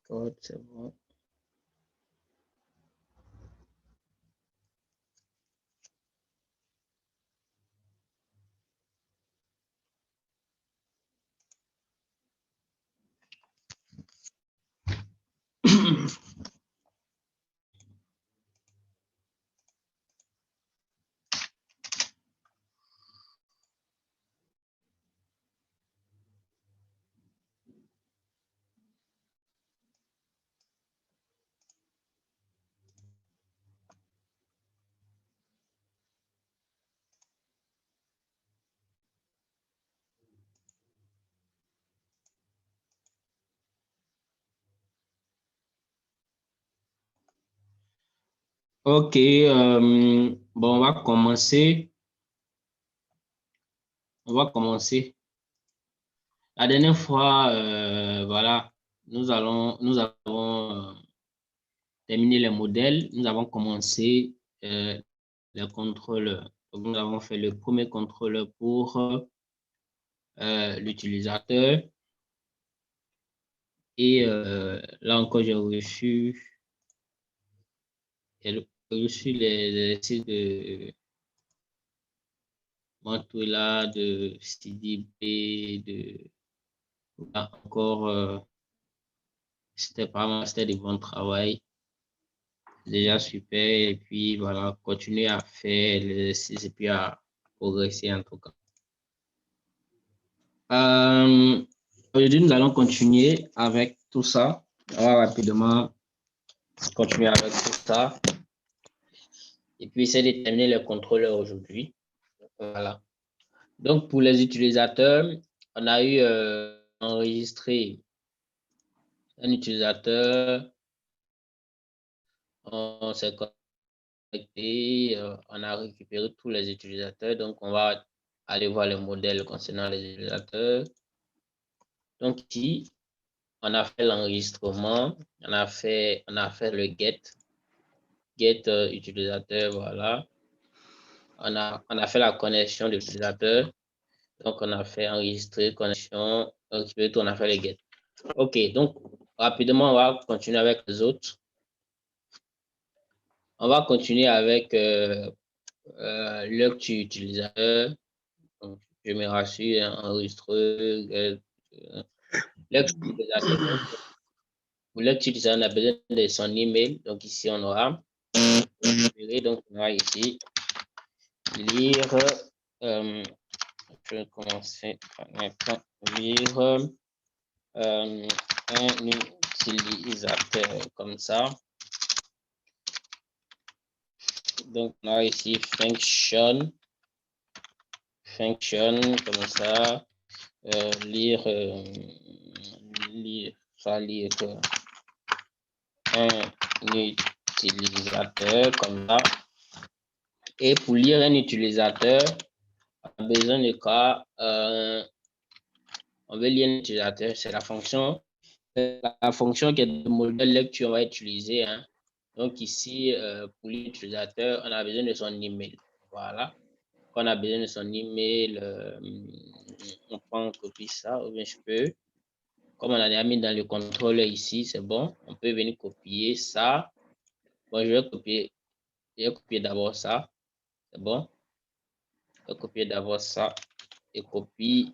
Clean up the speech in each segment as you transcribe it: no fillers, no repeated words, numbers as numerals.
Code, c'est bon. Ok, bon, on va commencer. On va commencer. La dernière fois, voilà, nous avons terminé les modèles. Nous avons commencé les contrôleurs. Donc, nous avons fait le premier contrôleur pour l'utilisateur. Et là encore, j'ai reçu les sites de Mantula, de CDB, de là encore, c'était du bon travail. Déjà super. Et puis voilà, continuer à faire l'exercice et puis à progresser en tout cas. Aujourd'hui, nous allons continuer avec tout ça. On va rapidement continuer avec tout ça. Et puis, essayer de terminer le contrôleur aujourd'hui. Voilà. Donc, pour les utilisateurs, on a eu enregistré un utilisateur. On s'est connecté, on a récupéré tous les utilisateurs. Donc, on va aller voir le modèle concernant les utilisateurs. Donc, ici, on a fait l'enregistrement, on a fait le get utilisateur, voilà. On a fait la connexion de l'utilisateur. Donc, on a fait enregistrer, connexion, récupérer tout, on a fait le get. OK, donc, rapidement, on va continuer avec les autres. On va continuer avec lecture utilisateur. Donc, je me rassure, enregistrer, lecture utilisateur. Pour lecture utilisateur, on a besoin de son email. Donc, ici, on aura donc, on va ici lire. Je vais commencer par lire un utilisateur comme ça. Donc, on a ici function comme ça. Lire un utilisateur comme ça. Et pour lire un utilisateur, on a besoin de quoi? On veut lire un utilisateur, c'est la fonction qui est le modèle lecture, on va utiliser. Hein. Donc ici, pour l'utilisateur, on a besoin de son email. Voilà. Quand on a besoin de son email, on prend, on copie ça, ou bien je peux. Comme on a déjà mis dans le contrôleur ici, c'est bon. On peut venir copier ça. Bon, je vais copier d'abord ça. C'est bon. Je vais copier d'abord ça et copie.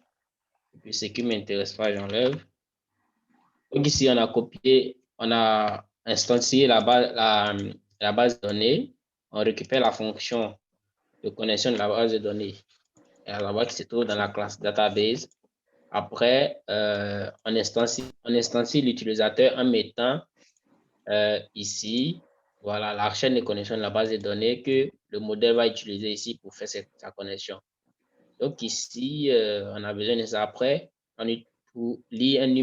Et puis ce qui ne m'intéresse pas, j'enlève. Donc ici, on a copié, on a instancié la base de données. On récupère la fonction de connexion de la base de données. Et la base qui se trouve dans la classe database. Après, on instancie l'utilisateur en mettant ici, voilà, la chaîne de connexion de la base de données que le modèle va utiliser ici pour faire sa connexion. Donc ici, on a besoin de ça. Après, pour lire un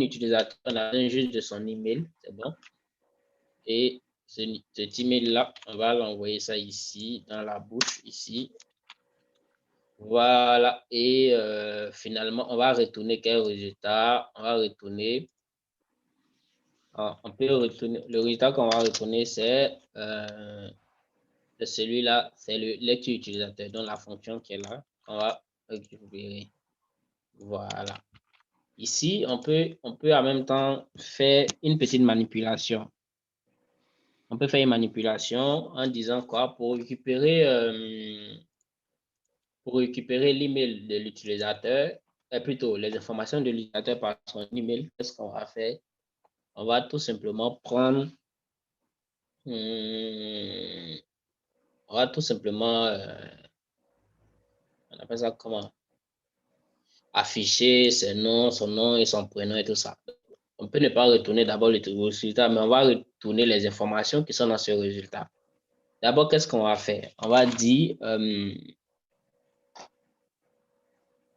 utilisateur, on a besoin juste de son email, c'est bon. Et cet email-là, on va l'envoyer ça ici, dans la bouche, ici. Voilà. Et finalement, on va retourner quel résultat? On va retourner. On peut retourner. Le résultat qu'on va retourner, c'est celui-là, c'est le lecture utilisateur, donc la fonction qui est là, on va récupérer. Voilà. Ici, on peut en même temps faire une petite manipulation. On peut faire une manipulation en disant quoi? Pour récupérer l'email de l'utilisateur, plutôt les informations de l'utilisateur par son email, qu'est-ce qu'on va faire? On va tout simplement prendre, on va tout simplement, on appelle ça comment? Afficher son nom et son prénom et tout ça. On peut ne pas retourner d'abord le résultat, mais on va retourner les informations qui sont dans ce résultat. D'abord, qu'est-ce qu'on va faire? On va dire,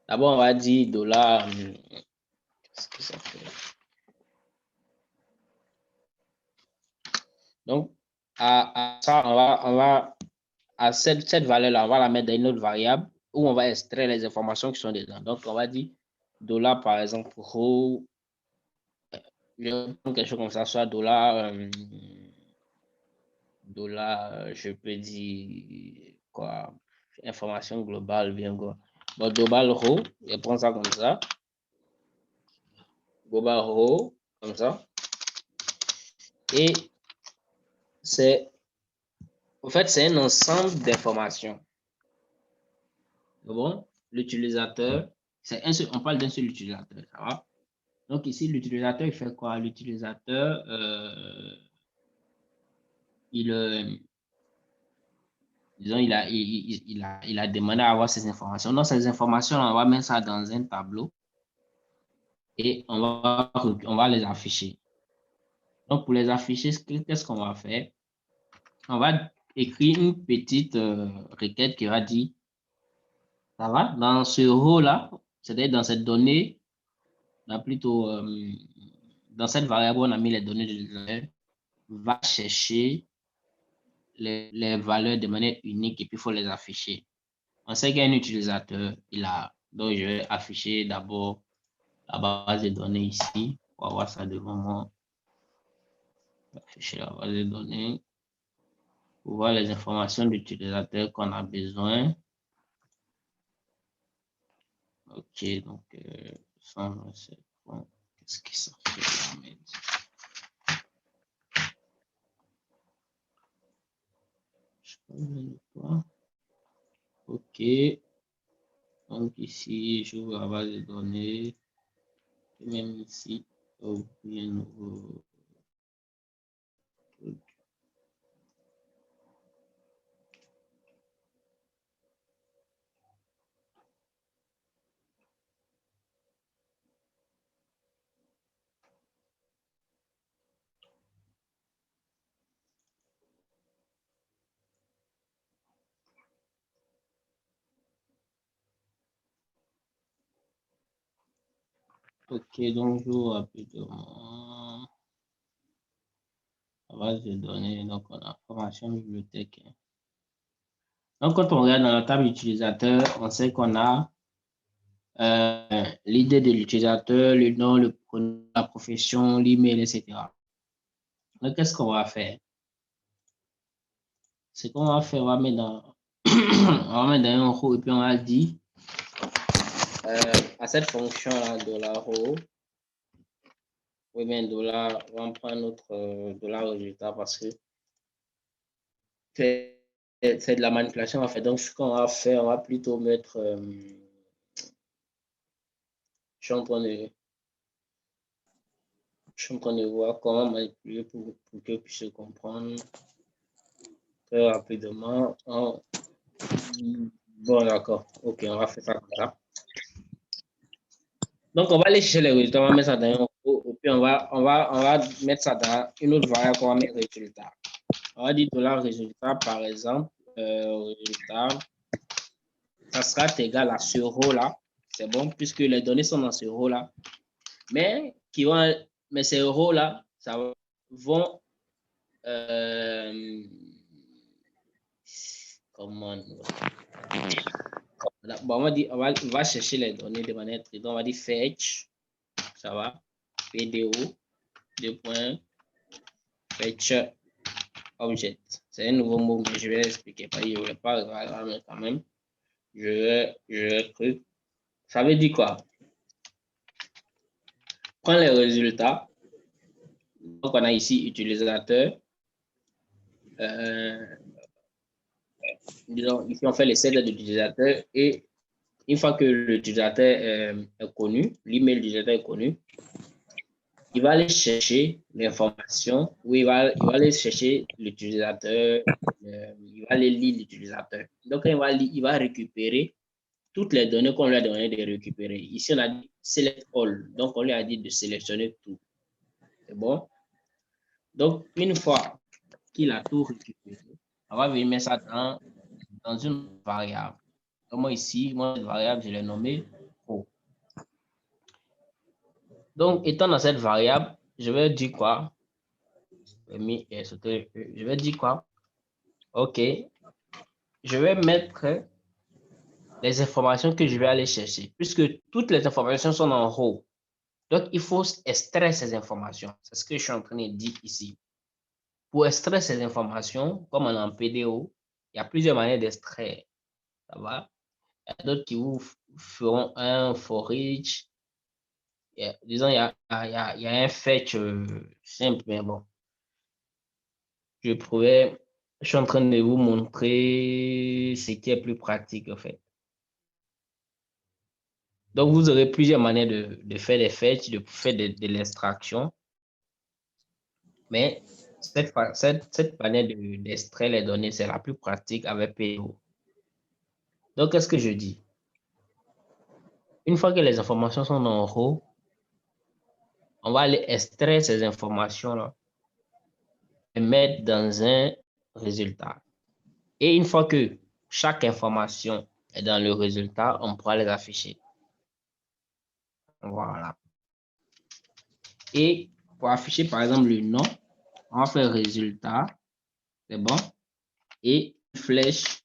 d'abord, on va dire dollar. Qu'est-ce que ça fait? Donc, à ça, à cette valeur-là, on va la mettre dans une autre variable où on va extraire les informations qui sont dedans. Donc, on va dire dollar, par exemple, row, quelque chose comme ça, soit dollar, je peux dire quoi, information globale, bien quoi. Bon, global row, je prends ça comme ça. Global row, comme ça. Et en fait, c'est un ensemble d'informations. Bon, l'utilisateur, on parle d'un seul utilisateur, ça va? Donc ici, l'utilisateur, il fait quoi? L'utilisateur, disons, il a demandé à avoir ces informations. Donc, ces informations, on va mettre ça dans un tableau et on va les afficher. Donc, pour les afficher, qu'est-ce qu'on va faire? On va écrire une petite requête qui va dire, ça va, dans ce row-là, c'est-à-dire dans cette donnée, plutôt dans cette variable, on a mis les données de l'utilisateur, va chercher les valeurs de manière unique et puis il faut les afficher. On sait qu'il y a un utilisateur, donc je vais afficher d'abord la base de données ici. On va voir ça devant moi. Afficher la base de données pour voir les informations d'utilisateur qu'on a besoin. Ok, donc qu'est-ce qui ça fait? Ok, donc ici, j'ouvre la base de données. Même ici, ouvrir un nouveau truc. Ok, donc j'ouvre rapidement la base de données. Donc, on a formation bibliothèque. Donc, quand on regarde dans la table utilisateur, on sait qu'on a l'idée de l'utilisateur, le nom, le prénom, la profession, l'email, etc. Donc, qu'est-ce qu'on va faire? Ce qu'on va faire, on va mettre dans, on va mettre dans un row et puis on va dire à cette fonction-là, $row, oui, bien, dollar, on va prendre notre dollar résultat parce que c'est de la manipulation en fait. Donc, ce qu'on va faire, on va plutôt mettre. Je suis en train de voir comment manipuler pour que puisse comprendre très rapidement. Bon, d'accord. Ok, on va faire ça comme ça. Donc, on va aller chercher les résultats, on va mettre ça dans un row, et puis on va mettre ça dans une autre variable qu'on va mettre résultat. On va dire dollar résultat, par exemple, résultat, ça sera égal à ce row-là. C'est bon, puisque les données sont dans ce row-là. Mais ces rows-là, ça vont comment bon, on va chercher les données de manière très, on va dire fetch, ça va, PDO, deux points, fetch object. C'est un nouveau mot, mais je vais l'expliquer. Je ne vais pas mais quand même. Je vais truc. Ça veut dire quoi? prend les résultats. Donc, on a ici utilisateur. Disons, ici, on fait les 7 d'utilisateur et une fois que l'utilisateur est connu, l'email du utilisateur est connu, il va aller chercher l'information, ou il va aller chercher l'utilisateur, il va aller lire l'utilisateur. Donc, il va récupérer toutes les données qu'on lui a donné de récupérer. Ici, on a dit select all. Donc, on lui a dit de sélectionner tout. C'est bon? Donc, une fois qu'il a tout récupéré, on va venir mettre ça dans une variable. Donc, moi, ici, cette variable, je l'ai nommée pro. Donc, étant dans cette variable, je vais dire quoi? Je vais dire quoi? OK. Je vais mettre les informations que je vais aller chercher, puisque toutes les informations sont en haut. Donc, il faut extraire ces informations. C'est ce que je suis en train de dire ici. Pour extraire ces informations, comme on est en PDO, il y a plusieurs manières d'extraire. Ça va? Il y a d'autres qui vous feront un for each. Disons, il y a un fetch simple, mais bon. Je suis en train de vous montrer ce qui est plus pratique, en fait. Donc, vous aurez plusieurs manières de faire des fetch, de faire de l'extraction. Mais cette manière d'extraire les données, c'est la plus pratique avec PO. Donc, qu'est-ce que je dis? Une fois que les informations sont en haut, on va aller extraire ces informations-là et mettre dans un résultat. Et une fois que chaque information est dans le résultat, on pourra les afficher. Voilà. Et pour afficher, par exemple, le nom, on va faire résultat. C'est bon. Et une flèche.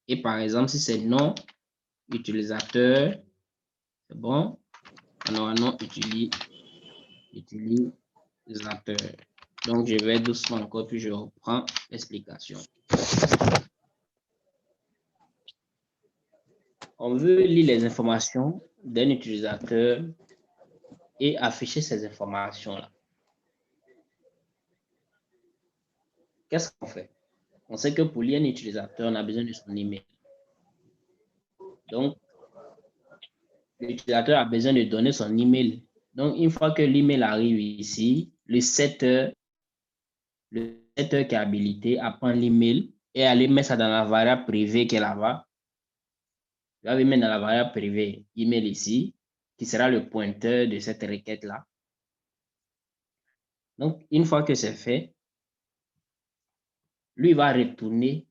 Et par exemple, si c'est nom utilisateur, c'est bon. On aura nom utilisateur. Donc, je vais doucement encore, puis je reprends l'explication. On veut lire les informations d'un utilisateur et afficher ces informations-là. Qu'est-ce qu'on fait? On sait que pour lire un utilisateur, on a besoin de son email. Donc, l'utilisateur a besoin de donner son email. Donc, une fois que l'email arrive ici, le setter qui est habilité à prendre l'email et aller mettre ça dans la variable privée qui est là-bas. Je vais mettre dans la variable privée email ici, qui sera le pointeur de cette requête-là. Donc, une fois que c'est fait, lui va retourner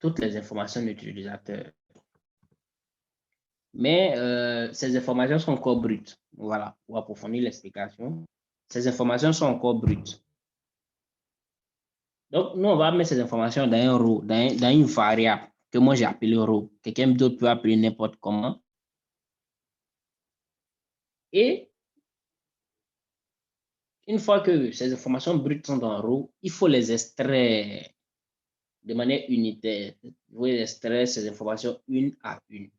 toutes les informations de l'utilisateur. Mais ces informations sont encore brutes. Voilà, pour approfondir l'explication. Ces informations sont encore brutes. Donc, nous, on va mettre ces informations dans un row, dans une variable que moi j'ai appelée row. Quelqu'un d'autre peut appeler n'importe comment. Et une fois que ces informations brutes sont dans row, il faut les extraire de manière unitaire. Vous extraire ces informations une à une.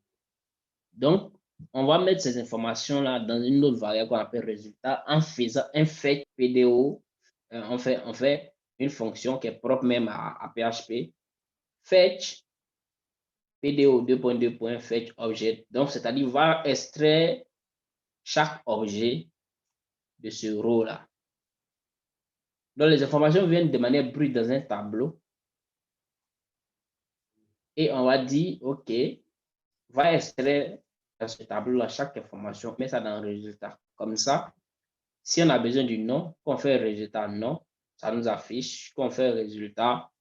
Donc, on va mettre ces informations-là dans une autre variable qu'on appelle résultat en faisant un fetch PDO. On fait une fonction qui est propre même à PHP. Fetch PDO 2.2. Fetch objet. Donc, c'est-à-dire, va extraire chaque objet de ce row-là. Donc, les informations viennent de manière brute dans un tableau. Et on va dire, OK, va extraire dans ce tableau-là chaque information, met ça dans le résultat. Comme ça, si on a besoin du nom, qu'on fait résultat nom, ça nous affiche. Qu'on fait résultat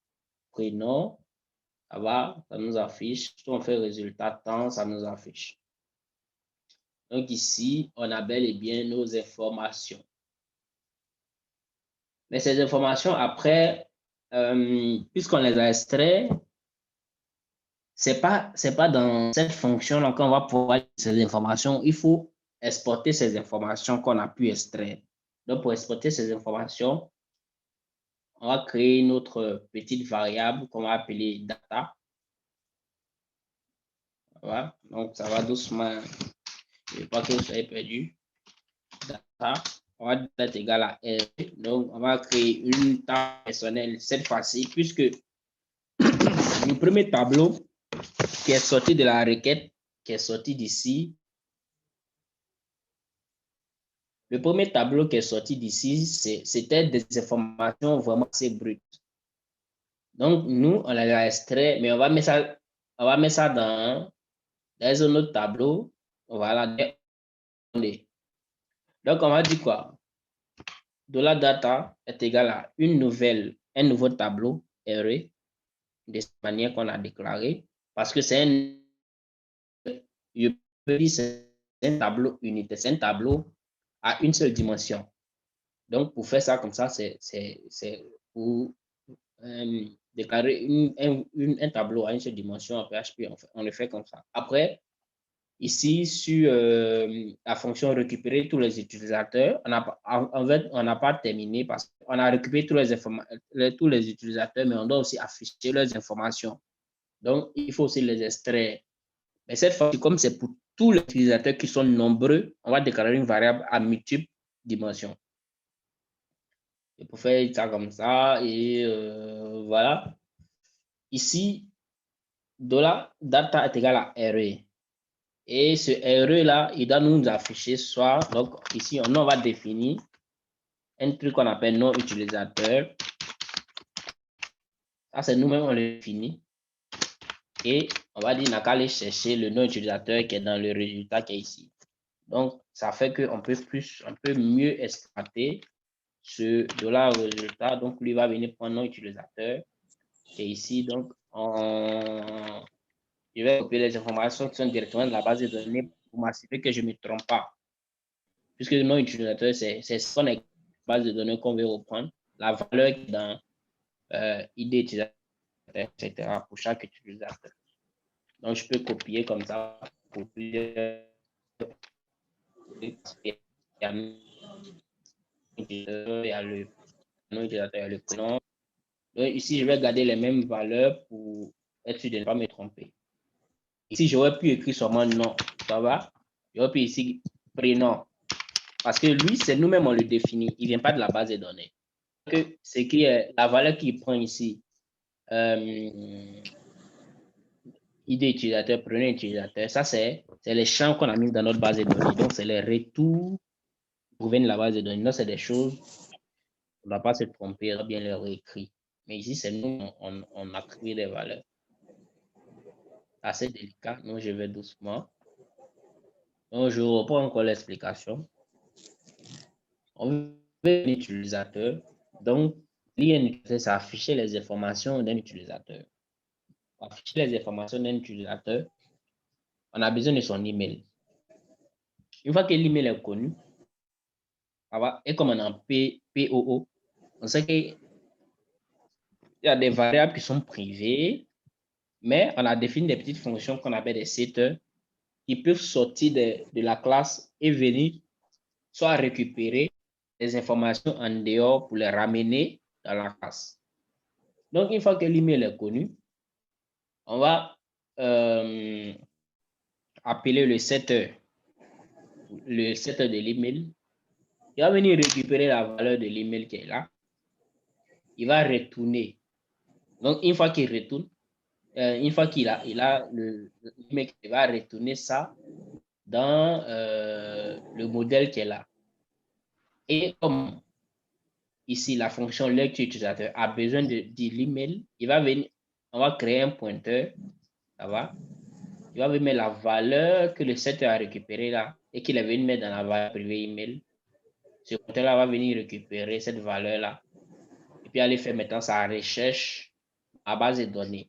prénom, ça nous affiche. Si on fait résultat temps, ça nous affiche. Donc ici, on a bel et bien nos informations. Mais ces informations, après, puisqu'on les a extraites, c'est pas dans cette fonction-là qu'on va pouvoir ces informations. Il faut exporter ces informations qu'on a pu extraire. Donc, pour exporter ces informations, on va créer une autre petite variable qu'on va appeler data. Voilà. Donc, ça va doucement. Je ne veux pas que vous soyez perdu. Data. ça, on va être égal à R. Donc, on va créer une table personnelle cette fois-ci, puisque le premier tableau qui est sorti de la requête, qui est sorti d'ici, le premier tableau qui est sorti d'ici, c'était des informations vraiment assez brutes. Donc, nous, on l'a extrait, mais on va mettre ça dans un autre tableau. Voilà. Donc, on va dire quoi? $data est égal à un nouveau tableau array de cette manière qu'on a déclaré, parce que c'est un tableau unitaire, c'est un tableau à une seule dimension. Donc, pour faire ça comme ça, c'est pour déclarer un tableau à une seule dimension en PHP, on le fait comme ça. Après, ici, sur la fonction récupérer tous les utilisateurs, en fait, on n'a pas terminé parce qu'on a récupéré tous les utilisateurs, mais on doit aussi afficher leurs informations. Donc, il faut aussi les extraire. Mais cette fois, comme c'est pour tous les utilisateurs qui sont nombreux, on va déclarer une variable à multiples dimensions. Et pour faire ça comme ça, et voilà. Ici, $data est égal à array. Et ce RE-là, il doit nous afficher soit, donc ici, on va définir un truc qu'on appelle nom utilisateur. Ça, c'est nous-mêmes, on le définit. Et on va dire, on n'a qu'à aller chercher le nom utilisateur qui est dans le résultat qui est ici. Donc, ça fait qu'on peut mieux exploiter ce $résultat. Donc, lui va venir prendre nom utilisateur qui est ici. Donc, je vais copier les informations qui sont directement de la base de données pour m'assurer que je ne me trompe pas. Puisque le nom utilisateur, c'est son base de données qu'on veut reprendre, la valeur qui est dans ID utilisateur, etc. pour chaque utilisateur. Donc, je peux copier comme ça pour plusieurs. Il y a le nom utilisateur, le prénom. Donc, ici, je vais garder les mêmes valeurs pour être sûr de ne pas me tromper. Ici, j'aurais pu écrire seulement nom, ça va? J'aurais pu ici prénom. Parce que lui, c'est nous-mêmes, on le définit. Il ne vient pas de la base de données. C'est qui est la valeur qu'il prend ici. ID utilisateur, prénom utilisateur. Ça, c'est les champs qu'on a mis dans notre base de données. Donc, c'est les retours qui proviennent de la base de données. Donc, c'est des choses, on ne va pas se tromper, on va bien les réécrire. Mais ici, c'est nous, on a créé des valeurs. Assez délicat. Donc, je vais doucement. Donc, je reprends encore l'explication. On veut un utilisateur. Donc, l'utilisateur, c'est afficher les informations d'un utilisateur. Pour afficher les informations d'un utilisateur, on a besoin de son email. Une fois que l'email est connu, et comme on est en POO, on sait qu'il y a des variables qui sont privées, mais on a défini des petites fonctions qu'on appelle des setters qui peuvent sortir de la classe et venir soit récupérer des informations en dehors pour les ramener dans la classe. Donc, une fois que l'email est connu, on va appeler le setter de l'email. Il va venir récupérer la valeur de l'email qui est là. Il va retourner. Donc, une fois qu'il retourne, une fois qu'il a l'email, il va retourner ça dans le modèle qui est là. Et comme ici, la fonction lecture utilisateur a besoin de l'email, il va venir, on va créer un pointeur, ça va? Il va venir mettre la valeur que le setter a récupérée là et qu'il est venu mettre dans la valeur privée email. Ce pointeur-là va venir récupérer cette valeur-là et puis aller faire maintenant sa recherche à base de données.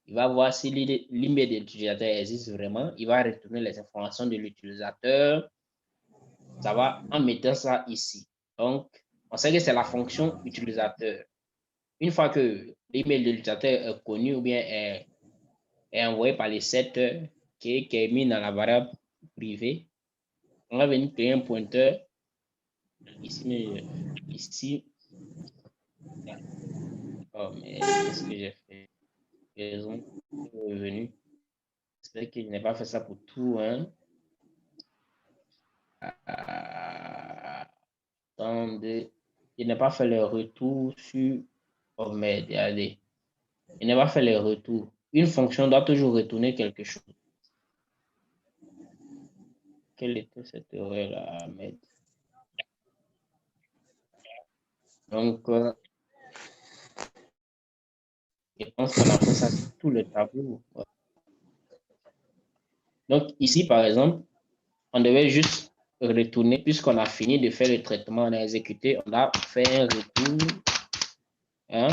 Il va voir si l'email de l'utilisateur existe vraiment. Il va retourner les informations de l'utilisateur. Ça va en mettant ça ici. Donc, on sait que c'est la fonction utilisateur. Une fois que l'email de l'utilisateur est connu ou bien est envoyé par les setters qui est mis dans la variable privée, on va venir créer un pointeur ici. Oh, mais qu'est-ce que j'ai fait? Raison revenu. J'espère que je n'ai pas fait ça pour tout. Hein? Attendez, il n'a pas fait le retour sur Ahmed. Regardez. Il n'a pas fait le retour. Une fonction doit toujours retourner quelque chose. Quelle était cette erreur-là, Ahmed? Donc, je pense qu'on a fait ça sur tout le tableau. Donc, ici, par exemple, on devait juste retourner, puisqu'on a fini de faire le traitement, on a exécuté, on a fait un retour, hein?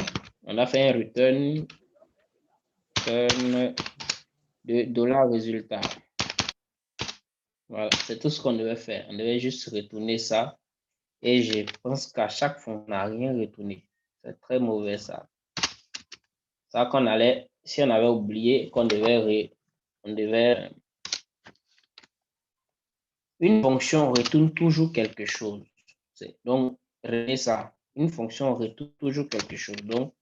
On a fait un return de dollar résultat. Voilà, c'est tout ce qu'on devait faire. On devait juste retourner ça. Et je pense qu'à chaque fois, on n'a rien retourné. C'est très mauvais ça. Ça qu'on allait, si on avait oublié qu'on devait, une fonction retourne toujours quelque chose. Donc, retenez ça. Une fonction retourne toujours quelque chose. Donc,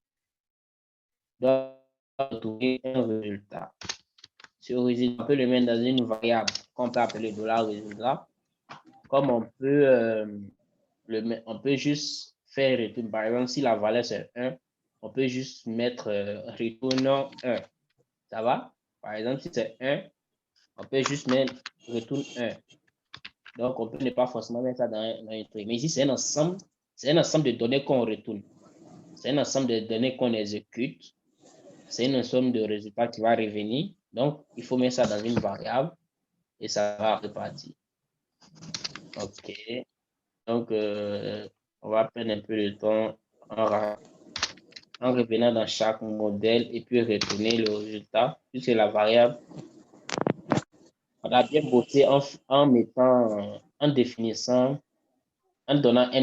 on doit retourner un résultat. Ce résultat, on peut le mettre dans une variable qu'on peut appeler $résultat. Comme on peut juste faire retourner. Par exemple, si la valeur c'est 1, on peut juste mettre retournant 1. Ça va? Par exemple, si c'est 1, on peut juste mettre retourne 1. Donc, on peut ne pas forcément mettre ça dans un truc. Mais ici, c'est un ensemble de données qu'on retourne. C'est un ensemble de données qu'on exécute. C'est une somme de résultats qui va revenir. Donc, il faut mettre ça dans une variable et ça va repartir. OK. Donc, on va prendre un peu de temps en revenant dans chaque modèle et puis retourner le résultat, puisque la variable, on a bien bossé en définissant, en donnant un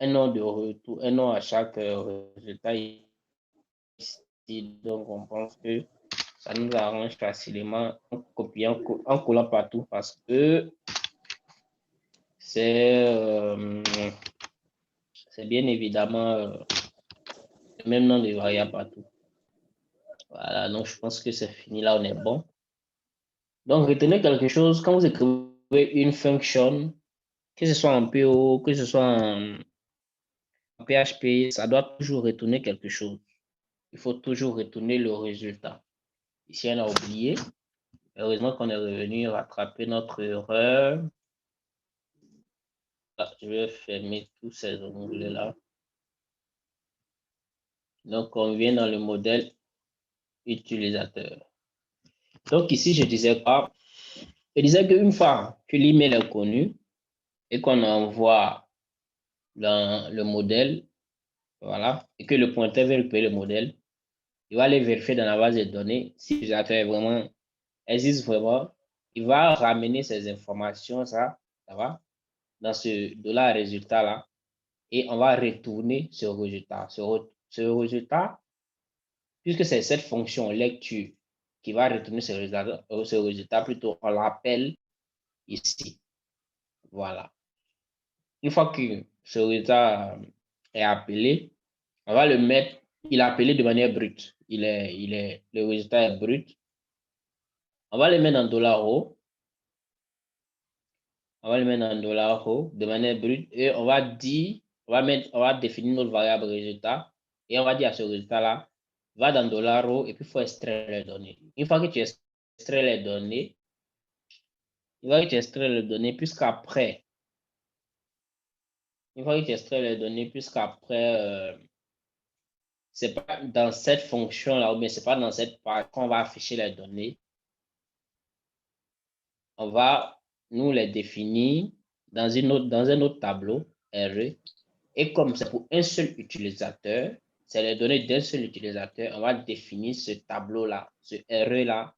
nom de retour, un nom à chaque résultat ici. Donc, on pense que ça nous arrange facilement en copiant, en collant partout parce que c'est bien évidemment le même nom de variable partout. Voilà, donc je pense que c'est fini. Là, on est bon. Donc, retenez quelque chose. Quand vous écrivez une fonction, que ce soit en PO, que ce soit en PHP, ça doit toujours retourner quelque chose. Il faut toujours retourner le résultat. Ici, on a oublié. Heureusement qu'on est revenu rattraper notre erreur. Ah, je vais fermer tous ces onglets-là. Donc, on vient dans le modèle utilisateur. Donc, ici, je disais quoi? Je disais qu'une fois que l'email est connu et qu'on envoie dans le modèle, voilà, et que le pointeur veut récupérer le modèle, il va aller vérifier dans la base de données si l'utilisateur vraiment existe vraiment. Il va ramener ces informations, ça va, dans ce dollar résultat là, et on va retourner ce résultat. Ce résultat, puisque c'est cette fonction lecture qui va retourner ce résultat plutôt, on l'appelle ici. Voilà. Une fois que ce résultat est appelé, on va le mettre, il est appelé de manière brute. Le résultat est brut. On va le mettre en $. On va le mettre en $, de manière brute, et on va dire, on va définir notre variable résultat, et on va dire à ce résultat-là, va dans $, et puis il faut extraire les données. Une fois que tu extrais les données, une fois que tu extrais les données, puisqu'après, c'est pas dans cette fonction-là, ou bien c'est pas dans cette page qu'on va afficher les données, on va nous les définir dans un autre tableau, RE. Et comme c'est pour un seul utilisateur, c'est les données d'un seul utilisateur, on va définir ce tableau-là, ce RE-là,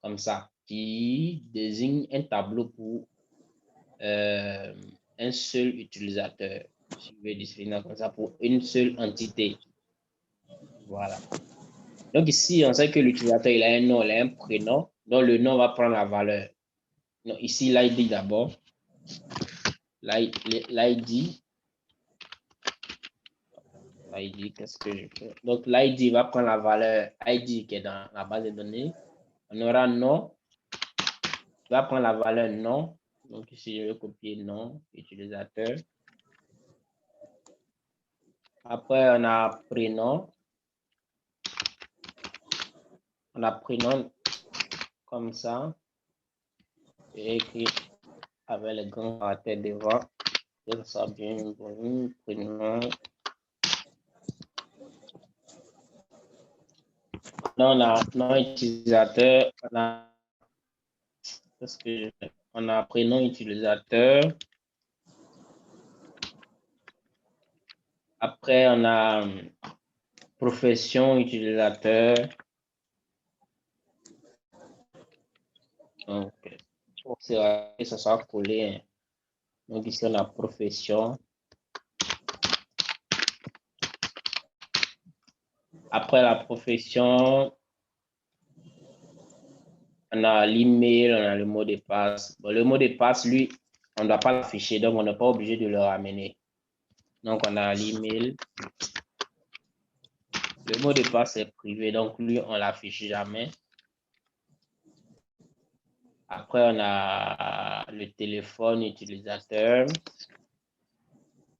comme ça, qui désigne un tableau pour un seul utilisateur. Je vais définir comme ça pour une seule entité. Voilà. Donc ici, on sait que l'utilisateur, il a un nom, il a un prénom, donc le nom va prendre la valeur. Donc ici, l'ID d'abord. L'ID, qu'est-ce que je fais? Donc, l'ID va prendre la valeur ID qui est dans la base de données. On aura nom. Il va prendre la valeur nom. Donc, ici, je vais copier nom, utilisateur. Après, on a prénom. On a prénom comme ça. Et écrit avec les grands caractères devant. Ça sera bien. Bon, prénom. Là, on a nom utilisateur. On a prénom utilisateur. Après, on a profession utilisateur. Donc, ça sera collé. Hein. Donc, ici, on a profession. Après la profession, on a l'email, on a le mot de passe. Bon, le mot de passe, lui, on ne doit pas l'afficher, donc on n'est pas obligé de le ramener. Donc, on a l'email. Le mot de passe est privé, donc lui, on ne l'affiche jamais. Après, on a le téléphone utilisateur.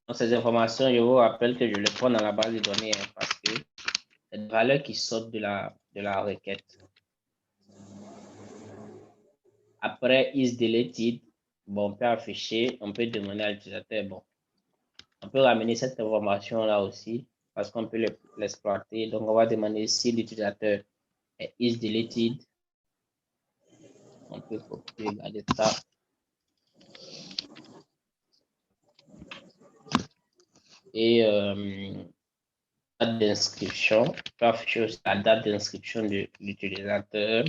Dans ces informations, je vous rappelle que je les prends dans la base de données hein, parce que c'est des valeurs qui sortent de la requête. Après, is deleted, bon, on peut afficher, on peut demander à l'utilisateur, bon, on peut ramener cette information-là aussi parce qu'on peut l'exploiter. Donc, on va demander si l'utilisateur est is deleted. On peut copier, regarder ça. Et date d'inscription, on peut afficher aussi la date d'inscription de l'utilisateur.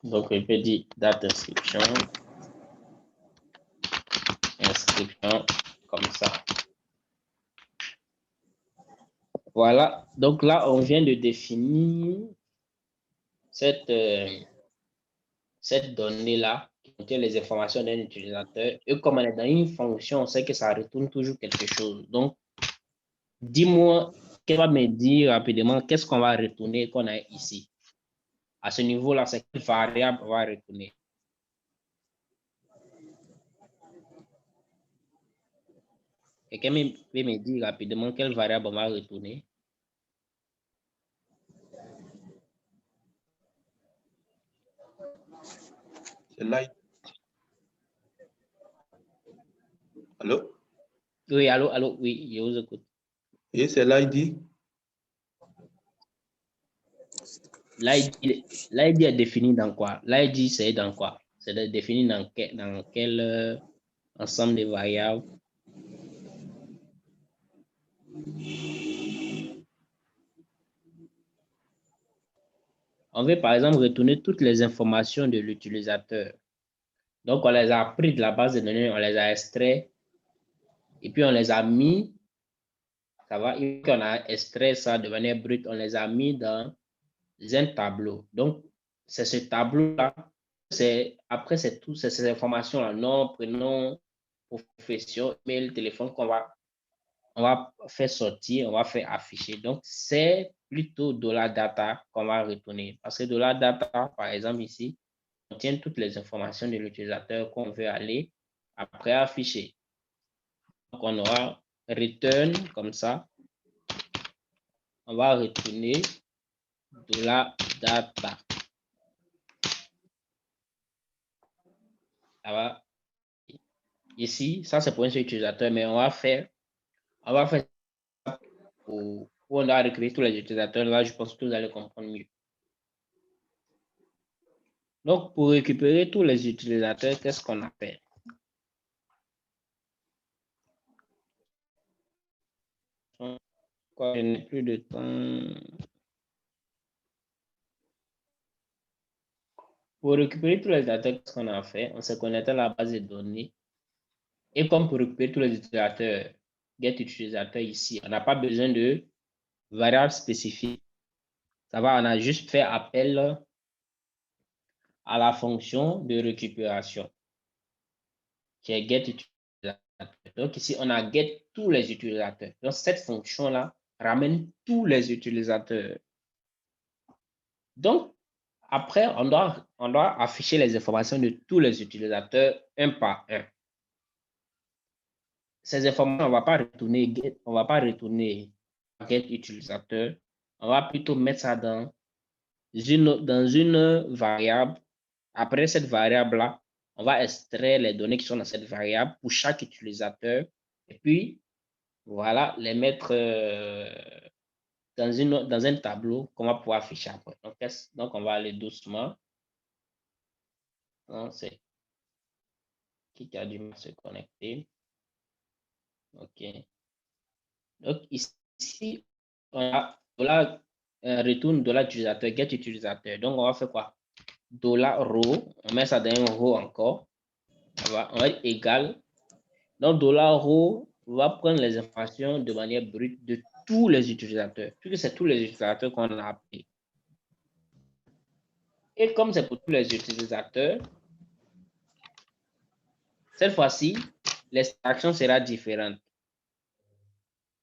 Donc, on peut dire date d'inscription, inscription, comme ça. Voilà, donc là, on vient de définir cette donnée-là qui contient les informations d'un utilisateur. Et comme on est dans une fonction, on sait que ça retourne toujours quelque chose. Donc, dis-moi, qu'elle va me dire rapidement qu'est-ce qu'on va retourner qu'on a ici. À ce niveau-là, c'est quelle variable on va retourner. Quelqu'un peut me dire rapidement quelle variable on va retourner. C'est l'ID. Allô? Oui, allô, oui, je vous écoute. Oui, c'est l'ID. L'ID est défini dans quoi? L'ID, c'est dans quoi? C'est défini dans quel ensemble de variables? On veut par exemple retourner toutes les informations de l'utilisateur. Donc, on les a pris de la base de données, on les a extraits et puis on les a mis, ça va, et puis on a extrait ça de manière brute, on les a mis dans un tableau. Donc, c'est ce tableau-là, après, c'est toutes ces informations-là, nom, prénom, profession, mail, téléphone on va faire sortir, on va faire afficher. Donc, c'est plutôt $data qu'on va retourner. Parce que $data, par exemple, ici, contient toutes les informations de l'utilisateur qu'on veut aller après afficher. Donc, on aura return comme ça. On va retourner $data. Ça va. Ici, ça c'est pour un seul utilisateur, mais on va faire où on a récupérer tous les utilisateurs. Là, je pense que vous allez comprendre mieux. Donc, pour récupérer tous les utilisateurs, qu'est-ce qu'on a fait? Je n'ai plus de temps. Pour récupérer tous les utilisateurs, qu'est-ce qu'on a fait? On s'est connecté à la base de données. Et comme pour récupérer tous les utilisateurs, get utilisateur ici, on n'a pas besoin de variable spécifique. Ça va, on a juste fait appel à la fonction de récupération qui est get utilisateur. Donc ici, on a get tous les utilisateurs. Donc cette fonction-là ramène tous les utilisateurs. Donc, après, on doit afficher les informations de tous les utilisateurs un par un. ces informations, on va pas retourner get utilisateur. On va plutôt mettre ça dans une variable. Après cette variable-là, on va extraire les données qui sont dans cette variable pour chaque utilisateur. Et puis, voilà, les mettre dans un tableau qu'on va pouvoir afficher après. Donc, on va aller doucement. C'est qui a dû se connecter. OK. Donc, ici, on a retourne $utilisateur, get utilisateur. Donc, on va faire quoi? $row, on met ça dans un row encore. On va être égal. Donc, $row va prendre les informations de manière brute de tous les utilisateurs, puisque c'est tous les utilisateurs qu'on a appelés. Et comme c'est pour tous les utilisateurs, cette fois-ci, l'extraction sera différente.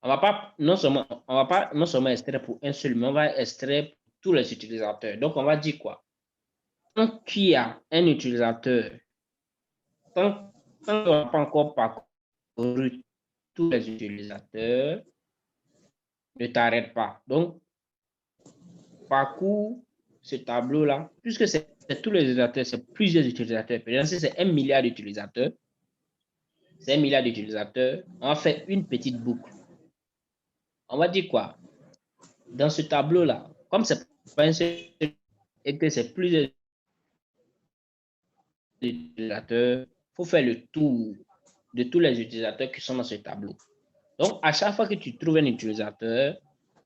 On va pas non seulement extraire pour un seul, mais on va extraire pour tous les utilisateurs. Donc, on va dire quoi? Tant qu'il y a un utilisateur, tant qu'on n'a pas encore parcouru tous les utilisateurs, ne t'arrête pas. Donc, parcours ce tableau-là, puisque c'est tous les utilisateurs, c'est plusieurs utilisateurs. Par exemple, si c'est 1 milliard d'utilisateurs, c'est 1 milliard d'utilisateurs, on va faire une petite boucle. On va dire quoi? Dans ce tableau-là, comme c'est pas un seul et que c'est plusieurs utilisateurs, il faut faire le tour de tous les utilisateurs qui sont dans ce tableau. Donc, à chaque fois que tu trouves un utilisateur,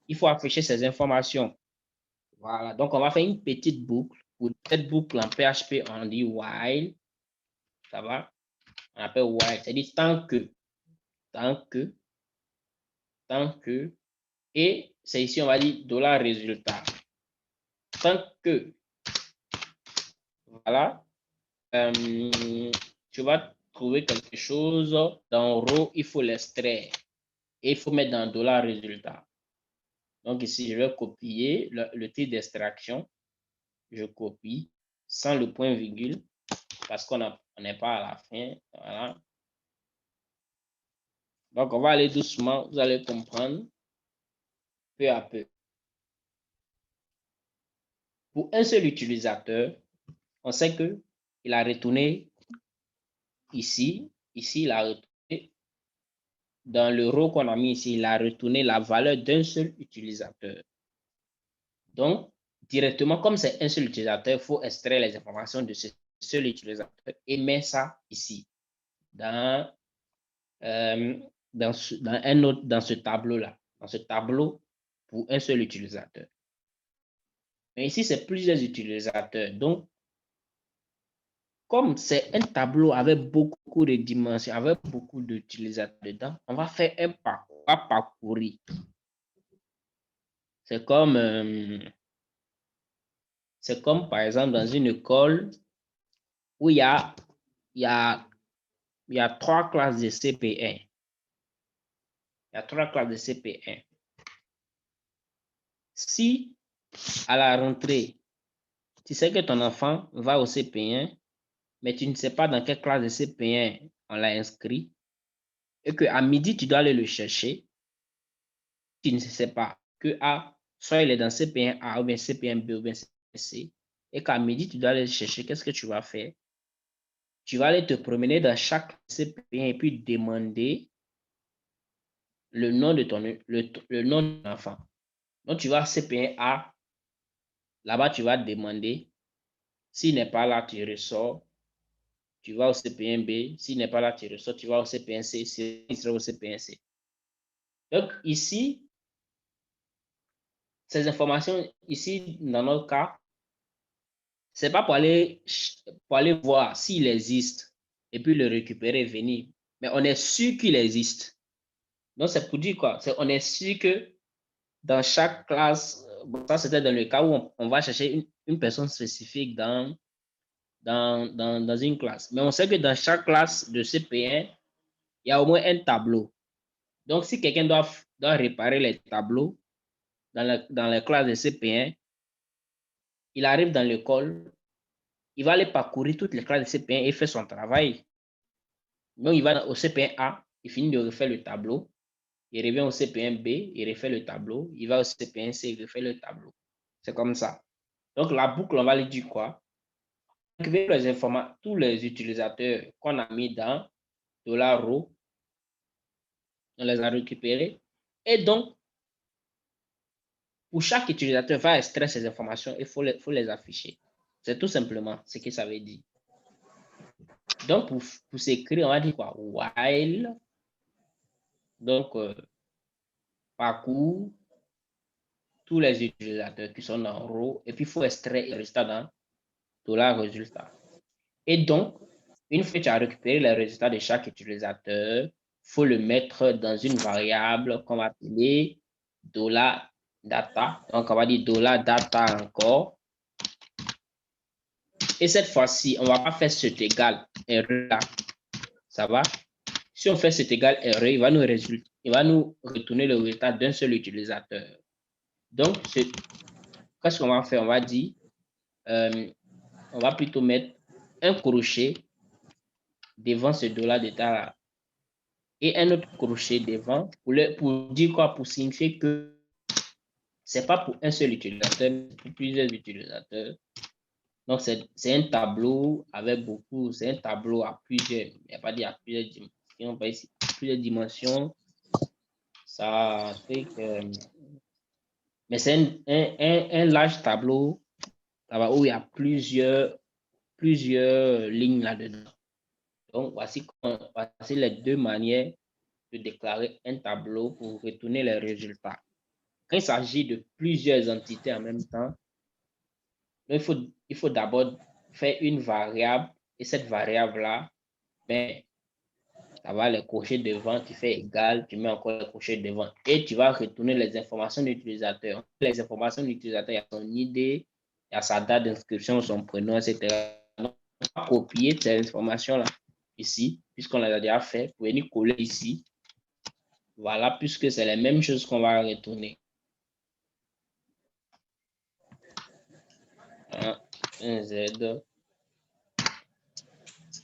il faut afficher ces informations. Voilà, donc on va faire une petite boucle. Pour cette boucle en PHP, on dit while. Ça va? On appelle while, c'est-à-dire tant que, et c'est ici, on va dire $résultat. Tant que, voilà, tu vas trouver quelque chose dans row, il faut l'extraire et il faut mettre dans $résultat. Donc ici, je vais copier le titre d'extraction. Je copie sans le point virgule parce qu'on n'est pas à la fin. Voilà. Donc, on va aller doucement. Vous allez comprendre peu à peu. Pour un seul utilisateur, on sait qu'il a retourné ici. Ici, il a retourné dans le row qu'on a mis ici, il a retourné la valeur d'un seul utilisateur. Donc, directement, comme c'est un seul utilisateur, il faut extraire les informations de ce seul utilisateur et mettre ça ici, dans ce tableau-là, dans ce tableau pour un seul utilisateur. Mais ici, c'est plusieurs utilisateurs. Donc, comme c'est un tableau avec beaucoup de dimensions, avec beaucoup d'utilisateurs dedans, on va faire un parcours, on va parcourir. C'est comme, par exemple, dans une école où il y a 3 classes de CP1. Il y a 3 classes de CP1. Si, à la rentrée, tu sais que ton enfant va au CP1, mais tu ne sais pas dans quelle classe de CP1 on l'a inscrit, et qu'à midi, tu dois aller le chercher, tu ne sais pas que soit il est dans CP1A ou bien CP1B ou bien CP1C, et qu'à midi, tu dois aller le chercher, qu'est-ce que tu vas faire? Tu vas aller te promener dans chaque CP1 et puis demander le nom de le nom de l'enfant. Donc, tu vas à CP1A, là-bas, tu vas demander. S'il n'est pas là, tu ressors. Tu vas au CP1B. S'il n'est pas là, tu ressors. Tu vas au CP1C. S'il sera au CP1C. Donc, ici, ces informations, ici, dans notre cas, ce n'est pas pour aller voir s'il existe et puis le récupérer, venir. Mais on est sûr qu'il existe. Donc, c'est pour dire quoi? On est sûr que dans chaque classe, ça c'était dans le cas où on va chercher une personne spécifique dans une classe. Mais on sait que dans chaque classe de CP1, il y a au moins un tableau. Donc, si quelqu'un doit réparer les tableaux dans la classe de CP1, il arrive dans l'école, il va aller parcourir toutes les classes de CP1 et faire son travail. Donc, il va au CP1A, il finit de refaire le tableau, il revient au CP1B, il refait le tableau, il va au CP1C, il refait le tableau. C'est comme ça. Donc, la boucle, on va lui dire quoi? Les informations, tous les utilisateurs qu'on a mis dans $row, on les a récupérés. Et donc, pour chaque utilisateur, va extraire ces informations, il faut les afficher. C'est tout simplement ce que ça veut dire. Donc, pour s'écrire, on va dire quoi? While, donc, parcours, tous les utilisateurs qui sont dans row, et puis il faut extraire le résultat dans $résultat. Et donc, une fois que tu as récupéré les résultats de chaque utilisateur, il faut le mettre dans une variable qu'on va appeler $data. Donc, on va dire $data encore. Et cette fois-ci, on ne va pas faire cet égal erreur là. Ça va? Si on fait cet égal erreur, il va nous retourner le résultat d'un seul utilisateur. Donc, qu'est-ce qu'on va faire? On va dire, on va plutôt mettre un crochet devant ce $data là. Et un autre crochet devant pour dire quoi? Pour signifier que c'est pas pour un seul utilisateur, mais pour plusieurs utilisateurs. Donc, c'est un tableau avec beaucoup, c'est un tableau à plusieurs, il n'y a pas dit à plusieurs dimensions, pas ici, plusieurs dimensions. Ça fait que, mais c'est un large tableau, ça va, où il y a plusieurs lignes là-dedans. Donc, voici les deux manières de déclarer un tableau pour retourner les résultats. Quand il s'agit de plusieurs entités en même temps, il faut d'abord faire une variable, et cette variable-là, ben, ça va les cocher devant, tu fais égal, tu mets encore les cocher devant, et tu vas retourner les informations de l'utilisateur. Les informations de l'utilisateur, il y a son ID, il y a sa date d'inscription, son prénom, etc. Donc, on va copier ces informations-là ici, puisqu'on les a déjà fait, pour venir coller ici. Voilà, puisque c'est les mêmes choses qu'on va retourner. Un Z.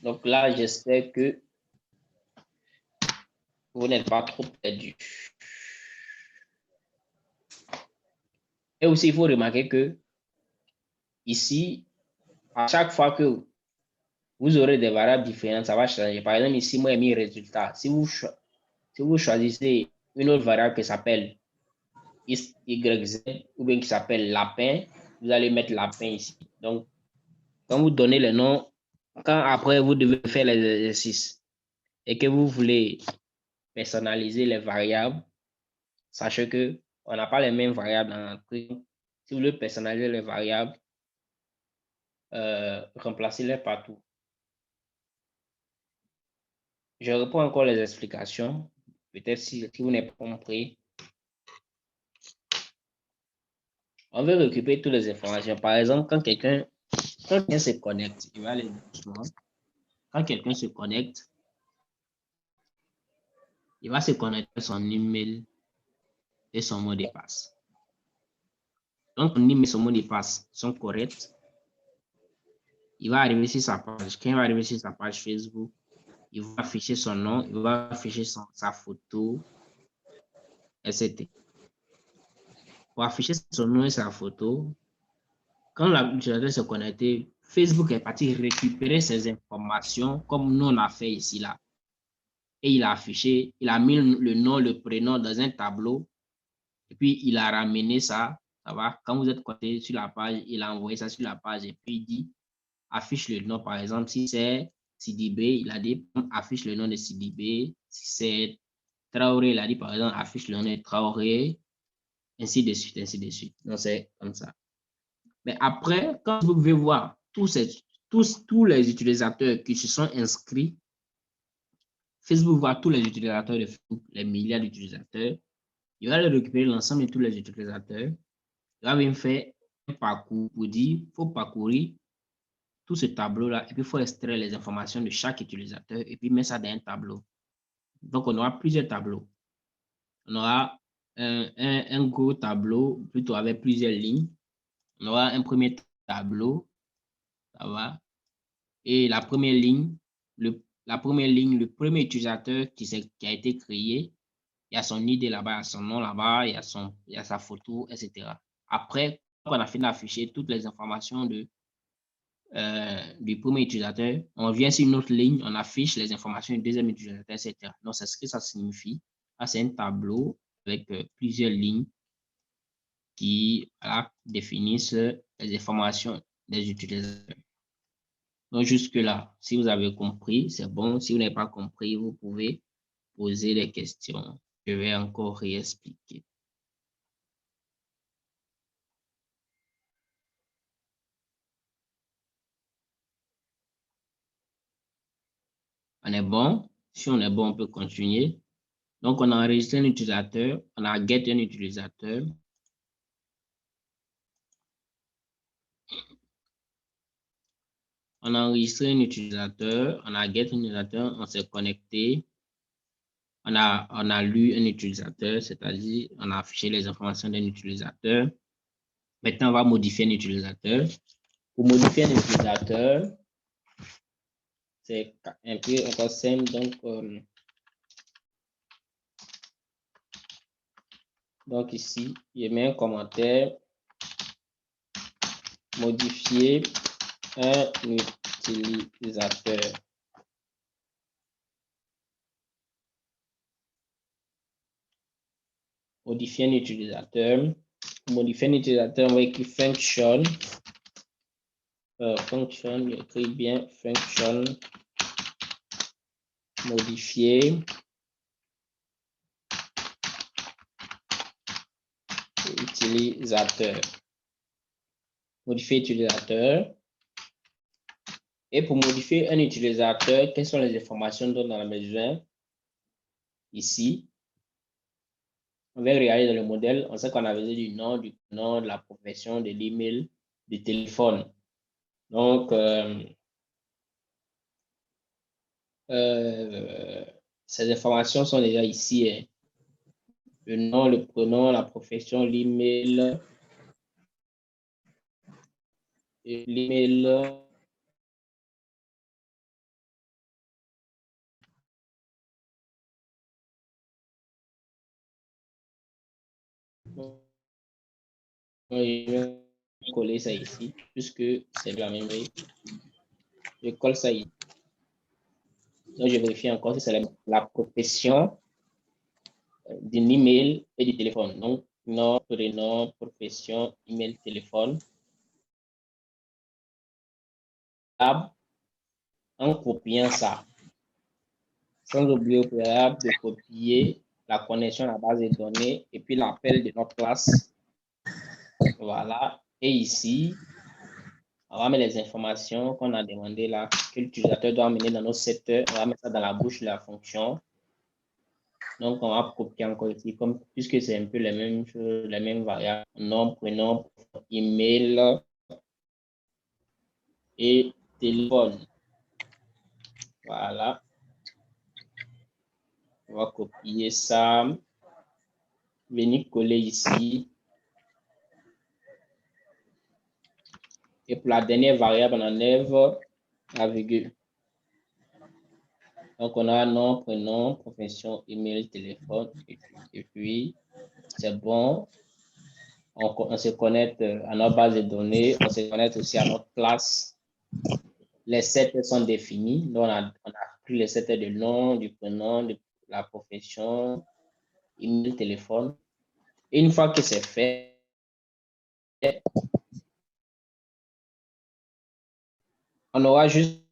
Donc là, j'espère que vous n'êtes pas trop perdu. Et aussi, il faut remarquer que ici, à chaque fois que vous aurez des variables différentes, ça va changer. Par exemple, ici, moi, j'ai mis résultat. Si vous choisissez une autre variable qui s'appelle YZ ou bien qui s'appelle lapin, vous allez mettre lapin ici. Donc, quand vous donnez le nom, quand après vous devez faire les exercices et que vous voulez personnaliser les variables, sachez que on n'a pas les mêmes variables dans le truc. Si vous voulez personnaliser les variables, remplacez-les partout. Je reprends encore les explications. Peut-être si vous n'avez pas compris. On veut récupérer toutes les informations. Par exemple, quand quelqu'un se connecte, il va aller doucement. Quand quelqu'un se connecte, il va se connecter son email et son mot de passe. Donc, son email et son mot de passe sont corrects. Il va arriver sur sa page. Quand il va arriver sur sa page Facebook, il va afficher son nom, il va afficher sa photo, etc. Pour afficher son nom et sa photo, quand l'utilisateur se connecté, Facebook est parti récupérer ces informations comme nous on a fait ici là. Et il a affiché, il a mis le nom, le prénom dans un tableau. Et puis il a ramené ça. Ça va. Quand vous êtes connecté sur la page, il a envoyé ça sur la page et puis il dit affiche le nom. Par exemple, si c'est Sidibé, il a dit affiche le nom de Sidibé. Si c'est Traoré, il a dit par exemple affiche le nom de Traoré. Ainsi de suite, ainsi de suite. Donc c'est comme ça. Mais après, quand vous pouvez voir tous les utilisateurs qui se sont inscrits, Facebook voit tous les utilisateurs de Facebook, les milliards d'utilisateurs. Il va récupérer l'ensemble de tous les utilisateurs. Il va même faire un parcours pour dire qu'il faut parcourir tout ce tableau-là et puis il faut extraire les informations de chaque utilisateur et puis mettre ça dans un tableau. Donc, on aura plusieurs tableaux. On aura un gros tableau plutôt avec plusieurs lignes. On aura un premier tableau. Ça va. Et la première ligne, la première ligne, le premier utilisateur qui a été créé, il y a son ID là-bas, il y a son nom là-bas, il y a sa photo, etc. Après, quand on a fini d'afficher toutes les informations du premier utilisateur, on vient sur une autre ligne, on affiche les informations du deuxième utilisateur, etc. Donc, c'est ce que ça signifie. Là, c'est un tableau avec plusieurs lignes qui définissent les informations des utilisateurs. Donc, jusque-là, si vous avez compris, c'est bon. Si vous n'avez pas compris, vous pouvez poser des questions. Je vais encore réexpliquer. On est bon. Si on est bon, on peut continuer. Donc, on a enregistré un utilisateur. On a get un utilisateur. On a enregistré un utilisateur. On a get un utilisateur. On s'est connecté. On a lu un utilisateur, c'est-à-dire on a affiché les informations d'un utilisateur. Maintenant, on va modifier un utilisateur. Pour modifier un utilisateur, c'est un peu encore simple. Donc ici, je mets un commentaire. Modifier un utilisateur. Modifier un utilisateur. Pour modifier un utilisateur, on va écrire function. Function, j'écris bien function. Modifier. Utilisateur. Modifier utilisateur. Et pour modifier un utilisateur, quelles sont les informations dont on a besoin? Ici, on va regarder dans le modèle, on sait qu'on a besoin du nom, de la profession, de l'email, du téléphone. Donc, ces informations sont déjà ici. Hein. Le nom, le prénom, la profession, l'email, je vais coller ça ici, puisque c'est la même chose. Je colle ça ici. Donc, je vérifie encore si c'est la profession d'un email et du téléphone. Donc, nom, prénom, profession, email, téléphone. En copiant ça, sans oublier au préalable de copier la connexion à la base de données et puis l'appel de notre classe. Voilà. Et ici, on va mettre les informations qu'on a demandé là, que l'utilisateur doit amener dans nos secteurs. On va mettre ça dans la bouche de la fonction. Donc, on va copier encore ici, comme, puisque c'est un peu les mêmes choses, les mêmes variables. Nom, prénom, email et téléphone. Voilà. On va copier ça. Venir coller ici. Et pour la dernière variable, on enlève la virgule. Donc, on a nom, prénom, profession, email, téléphone. Et puis c'est bon. On se connecte à notre base de données. On se connecte aussi à notre classe. Les sets sont définis. Donc, on a pris les sets de nom, du prénom, de la profession, email, téléphone. Et une fois que c'est fait, on aura juste,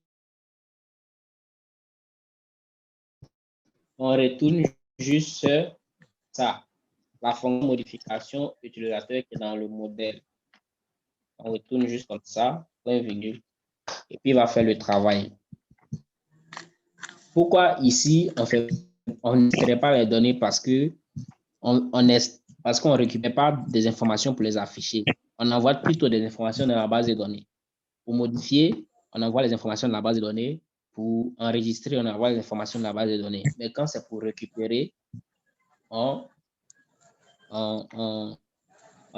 on retourne juste ça, la fonction modification utilisateur qui est dans le modèle. On retourne juste comme ça, point virgule, et puis il va faire le travail. Pourquoi ici on ne crée pas les données? Parce que qu'on ne récupère pas des informations pour les afficher. On envoie plutôt des informations dans la base de données. Pour modifier, on envoie les informations dans la base de données. Pour enregistrer, on envoie les informations dans la base de données. Mais quand c'est pour récupérer, on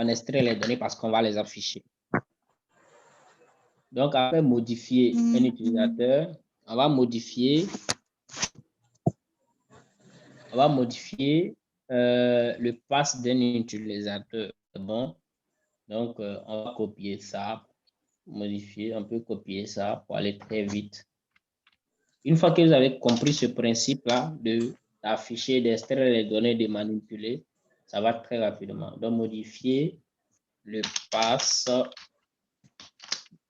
extrait les données parce qu'on va les afficher. Donc, après modifier un utilisateur, on va modifier le pass d'un utilisateur. Bon, donc on va copier ça, modifier, on peut copier ça pour aller très vite. Une fois que vous avez compris ce principe-là d'afficher, d'extraire les données, de manipuler, ça va très rapidement. Donc, modifier le pass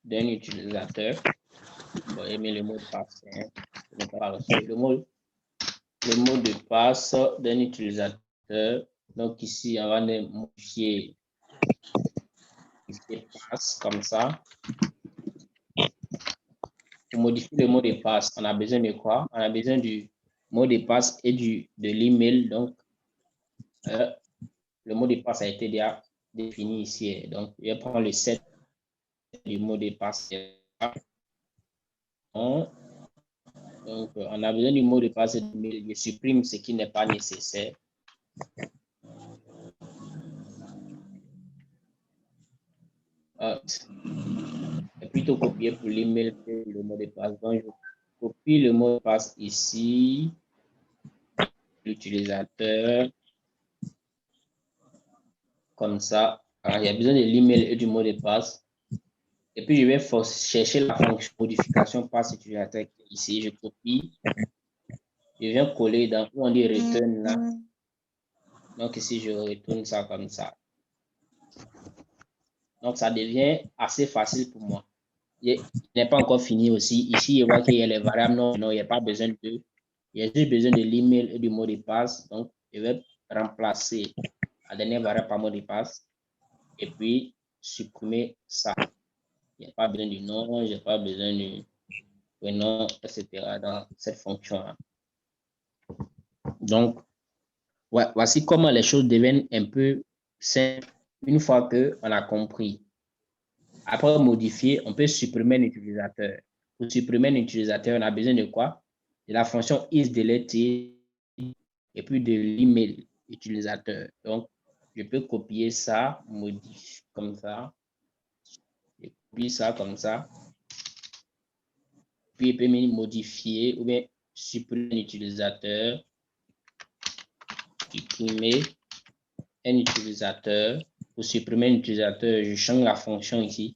d'un utilisateur. Bon, aimer le mot de passe. Hein. Le mot de passe d'un utilisateur. Donc, ici, on va modifier passe comme ça. Pour modifier le mot de passe, on a besoin de quoi? On a besoin du mot de passe et de l'email. Donc, le mot de passe a été déjà défini ici. Donc, je vais prendre le set du mot de passe. Donc, on a besoin du mot de passe et de l'email. Je supprime ce qui n'est pas nécessaire. Et plutôt copier pour l'email que le mot de passe. Donc, je copie le mot de passe ici, l'utilisateur, comme ça. Alors, il y a besoin de l'email et du mot de passe. Et puis, je vais chercher la fonction modification passe utilisateur ici. Je copie. Je viens coller dans où on dit return là. Donc, ici, je retourne ça comme ça. Donc, ça devient assez facile pour moi. Il n'est pas encore fini aussi. Ici, je vois qu'il y a les variables. Non, il n'y a pas besoin de. Il y a juste besoin de l'email et du mot de passe. Donc, je vais remplacer la dernière variable par mot de passe. Et puis, supprimer ça. Il n'y a pas besoin du nom, je n'ai pas besoin du prénom, etc. dans cette fonction-là. Donc, ouais, voici comment les choses deviennent un peu simples une fois qu'on a compris. Après modifier, on peut supprimer un utilisateur. Pour supprimer un utilisateur, on a besoin de quoi? De la fonction isDeleted et puis de l'email utilisateur. Donc, je peux copier ça, modifier comme ça. Je copie ça comme ça. Puis, je peux modifier ou bien supprimer un utilisateur. Supprimer un utilisateur. Pour supprimer un utilisateur, je change la fonction ici.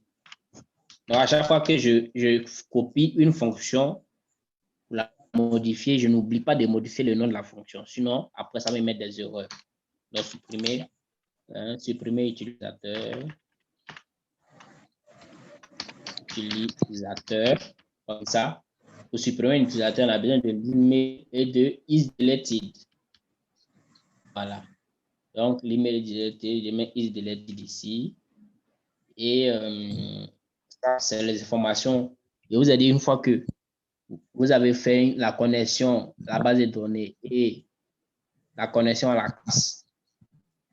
Donc, à chaque fois que je copie une fonction, pour la modifier, je n'oublie pas de modifier le nom de la fonction. Sinon, après, ça va me mettre des erreurs. Donc, supprimer, supprimer utilisateur. Utilisateur, comme ça. Pour supprimer un utilisateur, on a besoin de l'email et de isDeleted. Voilà. Donc, l'email deleted, je mets isDeleted ici. Et ça, c'est les informations. Je vous ai dit une fois que vous avez fait la connexion à la base de données et la connexion à la classe,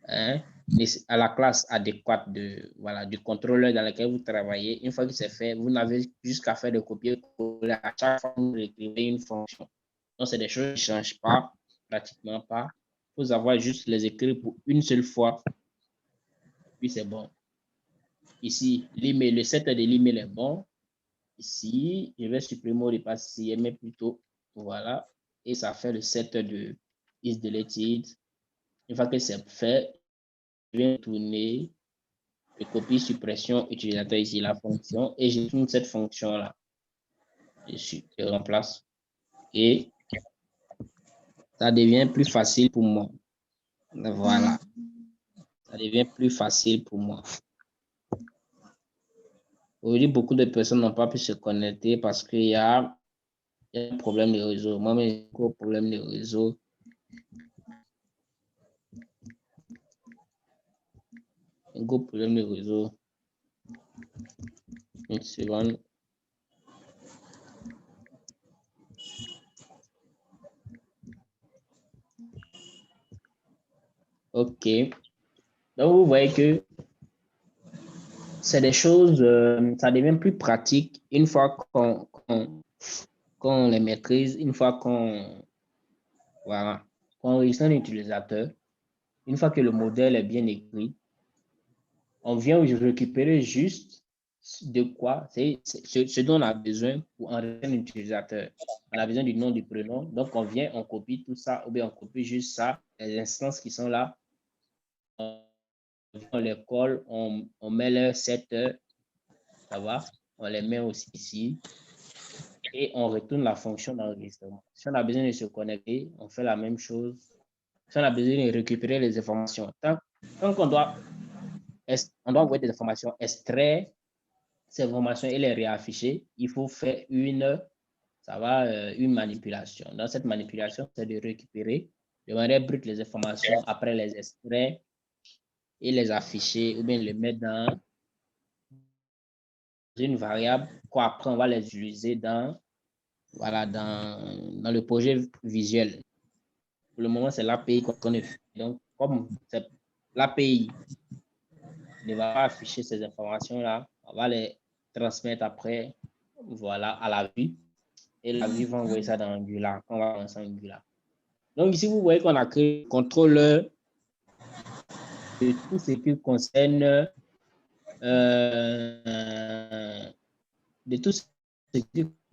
hein, à la classe adéquate du contrôleur dans lequel vous travaillez. Une fois que c'est fait, vous n'avez jusqu'à faire de copier-coller à chaque fois que vous écrivez une fonction. Donc, c'est des choses qui ne changent pas, pratiquement pas. Il faut avoir juste les écrire pour une seule fois. Puis c'est bon. Ici, l'email, le set de l'email est bon. Ici, je vais supprimer le mot de passe ici, mais plutôt, voilà. Et ça fait le set de isDeleted. Une fois que c'est fait, je vais tourner, je copie suppression utilisateur ici, la fonction, et je tourne cette fonction-là. Je remplace. Et ça devient plus facile pour moi. Voilà. Ça devient plus facile pour moi. Aujourd'hui, beaucoup de personnes n'ont pas pu se connecter parce qu'il y a un problème de réseau. Moi-même, j'ai un gros problème de réseau. Un gros problème de réseau. Une seconde. OK. Donc, vous voyez que c'est des choses, ça devient plus pratique une fois qu'on les maîtrise, une fois qu'on enregistre un utilisateur, une fois que le modèle est bien écrit, on vient récupérer juste de quoi? C'est ce dont on a besoin pour enregistrer un utilisateur. On a besoin du nom, du prénom. Donc, on vient, on copie tout ça, ou bien on copie juste ça, les instances qui sont là. On les colle, on met leur secteur, ça va? On les met aussi ici. Et on retourne la fonction d'enregistrement. Si on a besoin de se connecter, on fait la même chose. Si on a besoin de récupérer les informations, tant qu'on doit envoyer des informations, extraire ces informations et les réafficher, il faut faire une manipulation. Dans cette manipulation, c'est de récupérer de manière brute les informations, après les extraire et les afficher ou bien les mettre dans une variable qu'après on va les utiliser dans le projet visuel. Pour le moment, c'est l'API qu'on connaît. Donc, comme l'API ne va pas afficher ces informations-là, on va les transmettre après, voilà, à la vue. Et la vue va envoyer ça dans Angular, on va lancer Angular. Donc, ici, vous voyez qu'on a créé le contrôleur de tout ce qui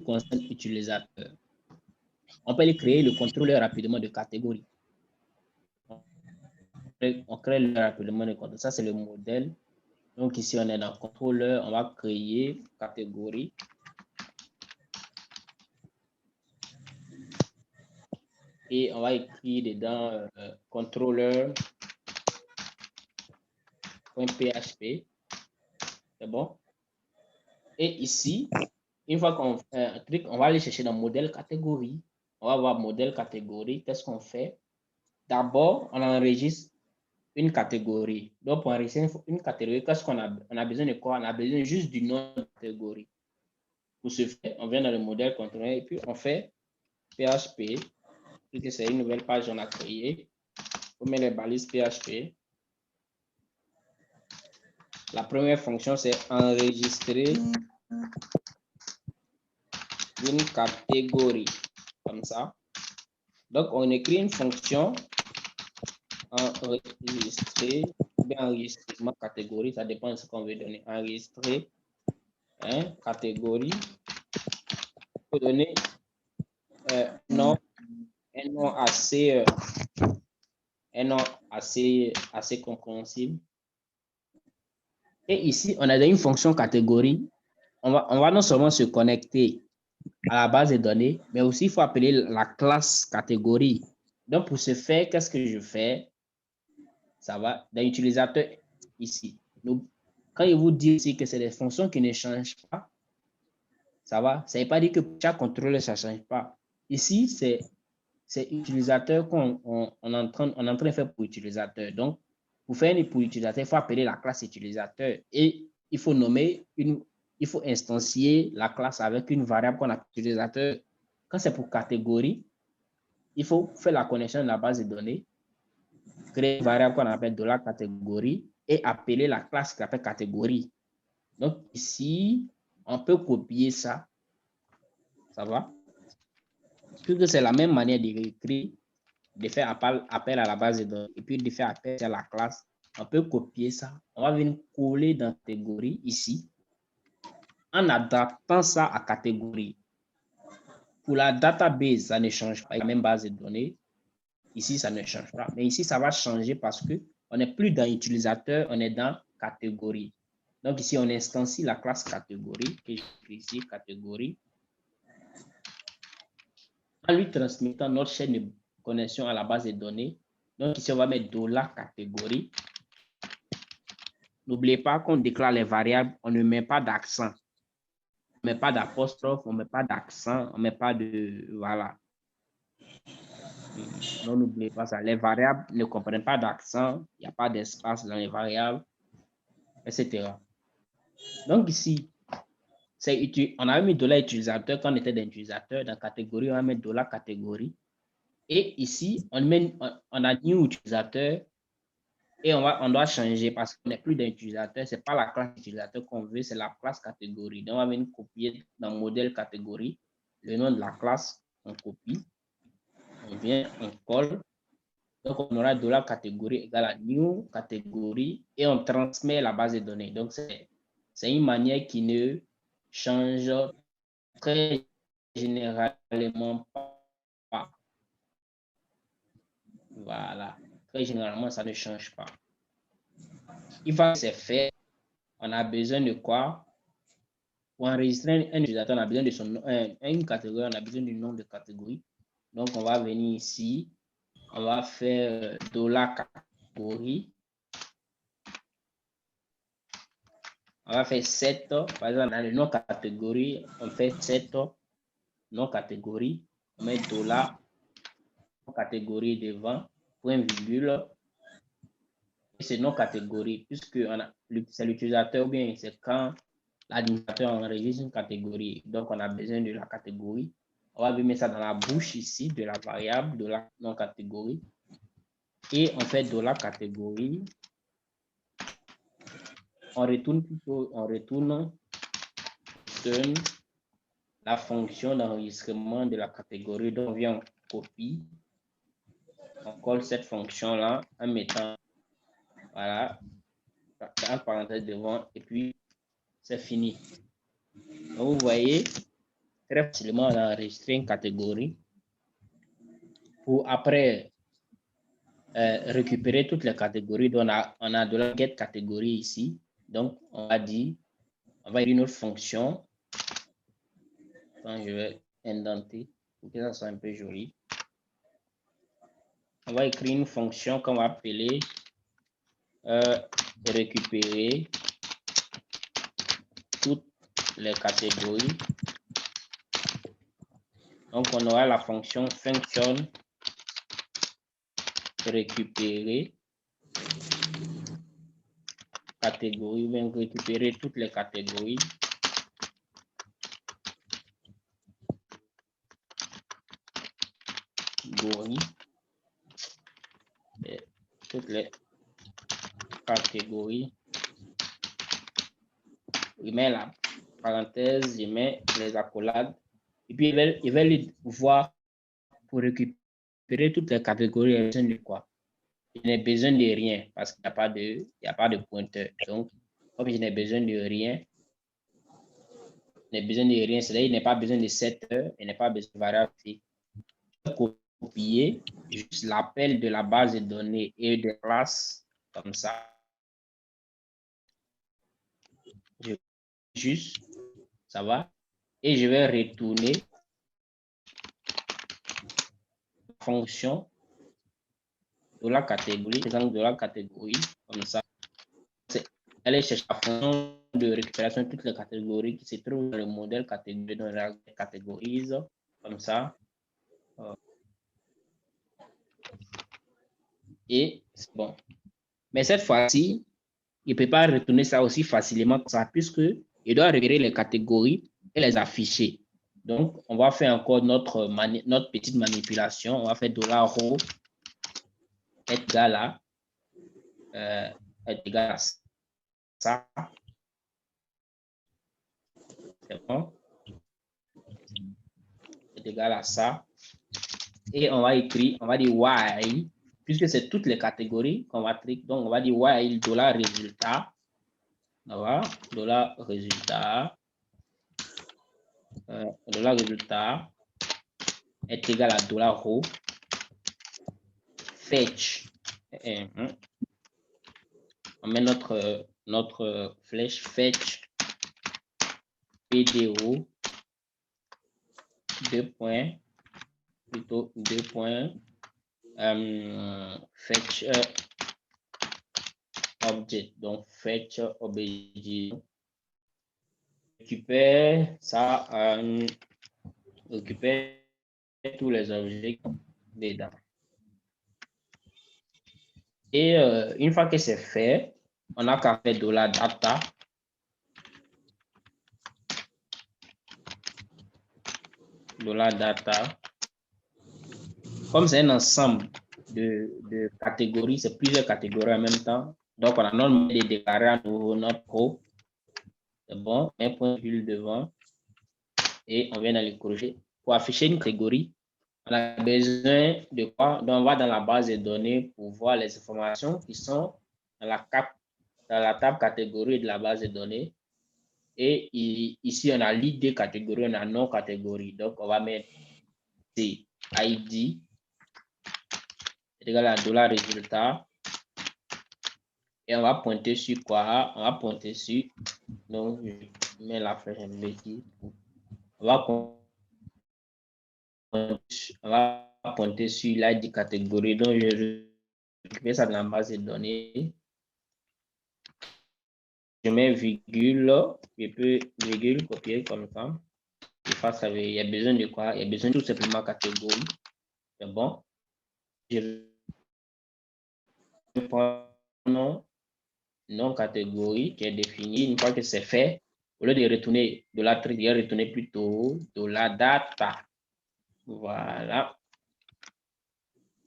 concerne l'utilisateur. On peut créer le contrôleur rapidement de catégorie. On crée le rapidement de contrôleur. Ça, c'est le modèle. Donc, ici, on est dans contrôleur. On va créer catégorie. Et on va écrire dedans contrôleur.php. C'est bon? Et ici, une fois qu'on fait un truc, on va aller chercher dans modèle catégorie. On va voir modèle catégorie. Qu'est-ce qu'on fait? D'abord, on enregistre une catégorie. Donc, pour enregistrer une catégorie, qu'est-ce qu'on a? On a besoin de quoi? On a besoin juste du nom de catégorie. Pour ce faire, on vient dans le modèle contrôleur et puis on fait PHP. Puisque c'est une nouvelle page qu'on a créée. On met les balises PHP. La première fonction, c'est enregistrer une catégorie. Comme ça. Donc, on écrit une fonction enregistrer, ou bien enregistrement catégorie, ça dépend de ce qu'on veut donner. Enregistrer catégorie. Il faut donner un nom assez compréhensible. Et ici, on a une fonction catégorie. On va non seulement se connecter à la base de données, mais aussi il faut appeler la classe catégorie. Donc, pour ce faire, qu'est-ce que je fais? Ça va dans l'utilisateur ici. Donc, quand il vous dit ici que c'est des fonctions qui ne changent pas, ça va? Ça ne veut pas dire que chaque contrôleur, ça ne change pas. Ici, c'est utilisateur qu'on est en train de faire pour utilisateur. Donc, pour faire pour utilisateur, il faut appeler la classe utilisateur et il faut il faut instancier la classe avec une variable qu'on appelle utilisateur. Quand c'est pour catégorie, il faut faire la connexion de la base de données, créer une variable qu'on appelle $catégorie et appeler la classe qui s'appelle catégorie. Donc, ici, on peut copier ça. Ça va? Puisque c'est la même manière d'écrire, de faire appel à la base de données et puis de faire appel à la classe. On peut copier ça. On va venir coller dans catégorie ici en adaptant ça à catégorie. Pour la database, ça ne change pas. La même base de données. Ici, ça ne change pas. Mais ici, ça va changer parce qu'on n'est plus dans utilisateur, on est dans catégorie. Donc ici, on instancie la classe catégorie. Que j'écris ici, catégorie. En lui transmettant notre chaîne de connexion à la base de données. Donc ici, on va mettre $catégorie. N'oubliez pas qu'on déclare les variables, on ne met pas d'accent. On ne met pas d'apostrophe, on ne met pas d'accent, on ne met pas de... Voilà. Non, n'oubliez pas ça. Les variables ne comprennent pas d'accent, il n'y a pas d'espace dans les variables, etc. Donc ici, on a mis $utilisateur quand on était dans l'utilisateur. Dans catégorie, on va mettre $catégorie. Et ici, on a new utilisateur. Et on doit changer parce qu'on n'est plus d'un utilisateur. Ce n'est pas la classe utilisateur qu'on veut, c'est la classe catégorie. Donc, on va venir copier dans le modèle catégorie le nom de la classe. On copie. On vient, on colle. Donc, on aura $catégorie égale à new catégorie et on transmet la base de données. Donc, c'est une manière qui ne change très généralement pas. Voilà. Très généralement, ça ne change pas. Une fois que c'est fait, on a besoin de quoi? Pour enregistrer un utilisateur, on a besoin de son nom, une catégorie, on a besoin du nom de catégorie. Donc, on va venir ici, on va faire $catégorie. On va faire set, par exemple, dans le nom catégorie, on fait set, nom catégorie, on met $catégorie devant, point virgule, et c'est nom catégorie, puisque c'est l'utilisateur ou bien c'est quand l'administrateur enregistre une catégorie. Donc, on a besoin de la catégorie. On va mettre ça dans la bouche ici de la variable de la non catégorie. Et on fait $catégorie. On retourne la fonction d'enregistrement de la catégorie. Donc, on vient, on copie. On colle cette fonction-là en mettant, voilà, en parenthèse devant, et puis c'est fini. Donc, vous voyez, très facilement, on a enregistré une catégorie pour après récupérer toutes les catégories. Donc, on a de la get catégorie ici. Donc, on va dire, on va écrire une autre fonction. Quand je vais indenter pour que ça soit un peu joli. On va écrire une fonction qu'on va appeler récupérer toutes les catégories. Donc, on aura la fonction function récupérer catégorie, ou bien récupérer toutes les catégories. Toutes les catégories. Il met la parenthèse, il met les accolades. Et puis, il va lui voir pour récupérer toutes les catégories. Il a besoin de quoi? Il n'a besoin de rien parce qu'il n'y a pas de pointeur. Donc, comme je n'ai besoin de rien, c'est-à-dire il n'a pas besoin de 7 heures, il n'a pas besoin de variable. Copier juste l'appel de la base de données et de classe comme ça. Juste, ça va. Et je vais retourner la fonction de la catégorie, comme ça. Elle cherche la fonction de récupération de toutes les catégories qui se trouvent dans le modèle catégorie, dans la catégorise, comme ça. Et c'est bon. Mais cette fois-ci, il ne peut pas retourner ça aussi facilement que ça, puisqu'il doit récupérer les catégories et les afficher. Donc, on va faire encore notre petite manipulation. On va faire $row est égal à ça. C'est bon. Est égal à ça. Et on va écrire, on va dire while, puisque c'est toutes les catégories qu'on va trier. Donc, on va dire while $résultat. $résultat. $résultat est égal à $row fetch. On met notre flèche fetch PDO 2 points, plutôt 2 points, fetch object, donc fetch objet, récupère ça, récupère tous les objets dedans. Et une fois que c'est fait, on n'a qu'à faire $data. $data. Comme c'est un ensemble de catégories, c'est plusieurs catégories en même temps. Donc, on a normalement déclaré à nouveau notre row. C'est bon, un point virgule devant. Et on vient dans le corriger. Pour afficher une catégorie, on a besoin de quoi? Donc, on va dans la base de données pour voir les informations qui sont dans la table catégorie de la base de données. Et ici, on a l'id catégorie, on a non catégorie. Donc, on va mettre C, ID, est égal à $résultat. Et on va pointer sur quoi? On va pointer sur, donc, je mets la flèche en bêtise. On va pointer sur l'id catégorie. Donc, je récupère ça dans la base de données. Je mets virgule, je peux virgule copier comme ça. Il y a besoin de quoi? Il y a besoin tout simplement catégorie. C'est bon. Je prends non catégorie qui est définie. Une fois que c'est fait, au lieu de retourner de la trade, il va retourner plutôt de la data. Voilà.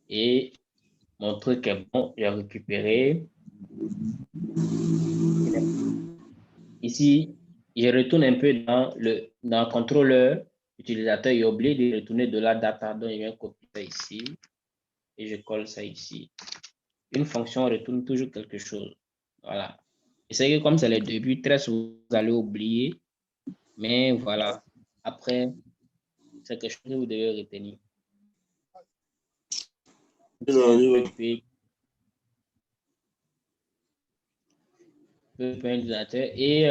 Et mon truc est bon. J'ai récupéré. Ici, je retourne un peu dans le contrôleur utilisateur. J'ai oublié de retourner de la data. Donc, je viens copier ça ici et je colle ça ici. Une fonction retourne toujours quelque chose. Voilà. Et c'est que comme c'est le début, très souvent, vous allez oublier. Mais voilà. Après, c'est quelque chose que vous devez retenir. Et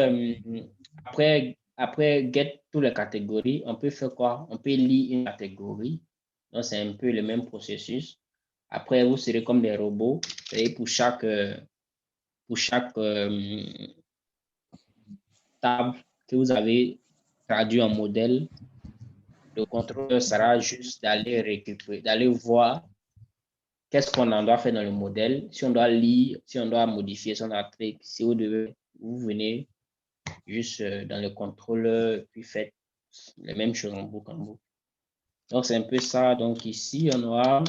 après get toutes les catégories, on peut faire quoi? On peut lire une catégorie. Donc, c'est un peu le même processus. Après, vous serez comme des robots. Et pour chaque table que vous avez traduit en modèle, le contrôleur sera juste d'aller récupérer, d'aller voir qu'est-ce qu'on en doit faire dans le modèle, si on doit lire, si on doit modifier son article, si vous venez juste dans le contrôleur, puis faites les mêmes choses en boucle en boucle. Donc, c'est un peu ça. Donc, ici, on aura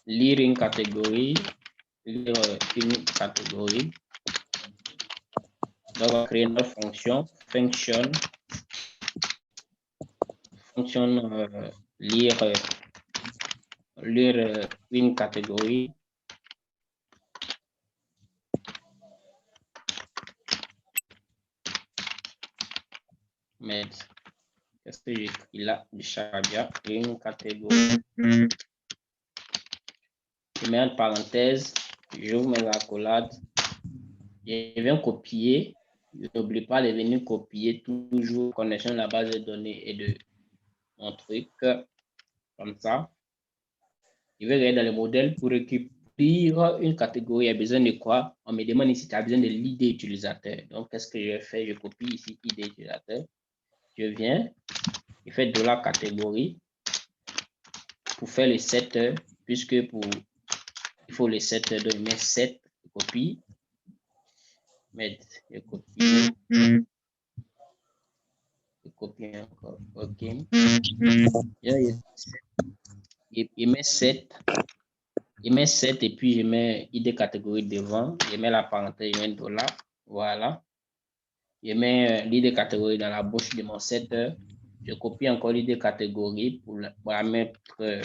lire une catégorie, lire une catégorie. Donc, on va créer notre fonction, function lire une catégorie. Mais qu'est-ce que j'ai écrit là? Du Charabia, une catégorie. Je mets en parenthèse, j'ouvre mes accolades. Je viens copier. N'oublie pas de venir copier toujours connexion à la base de données et de mon truc comme ça. Je vais regarder dans le modèle pour récupérer une catégorie. Il y a besoin de quoi? On me demande ici, tu as besoin de l'ID utilisateur. Donc, qu'est-ce que je fais? Je copie ici ID utilisateur. Je viens, je fais de la catégorie pour faire le set, puisque il faut le set, donc je mets 7, je copie. Je copie. Je copie encore. OK. Je mets 7. Je mets 7 et puis je mets ID catégorie devant. Je mets la parenthèse, je mets $. Voilà. Je mets l'ID catégorie dans la bouche de mon setter. Je copie encore l'ID catégorie pour la mettre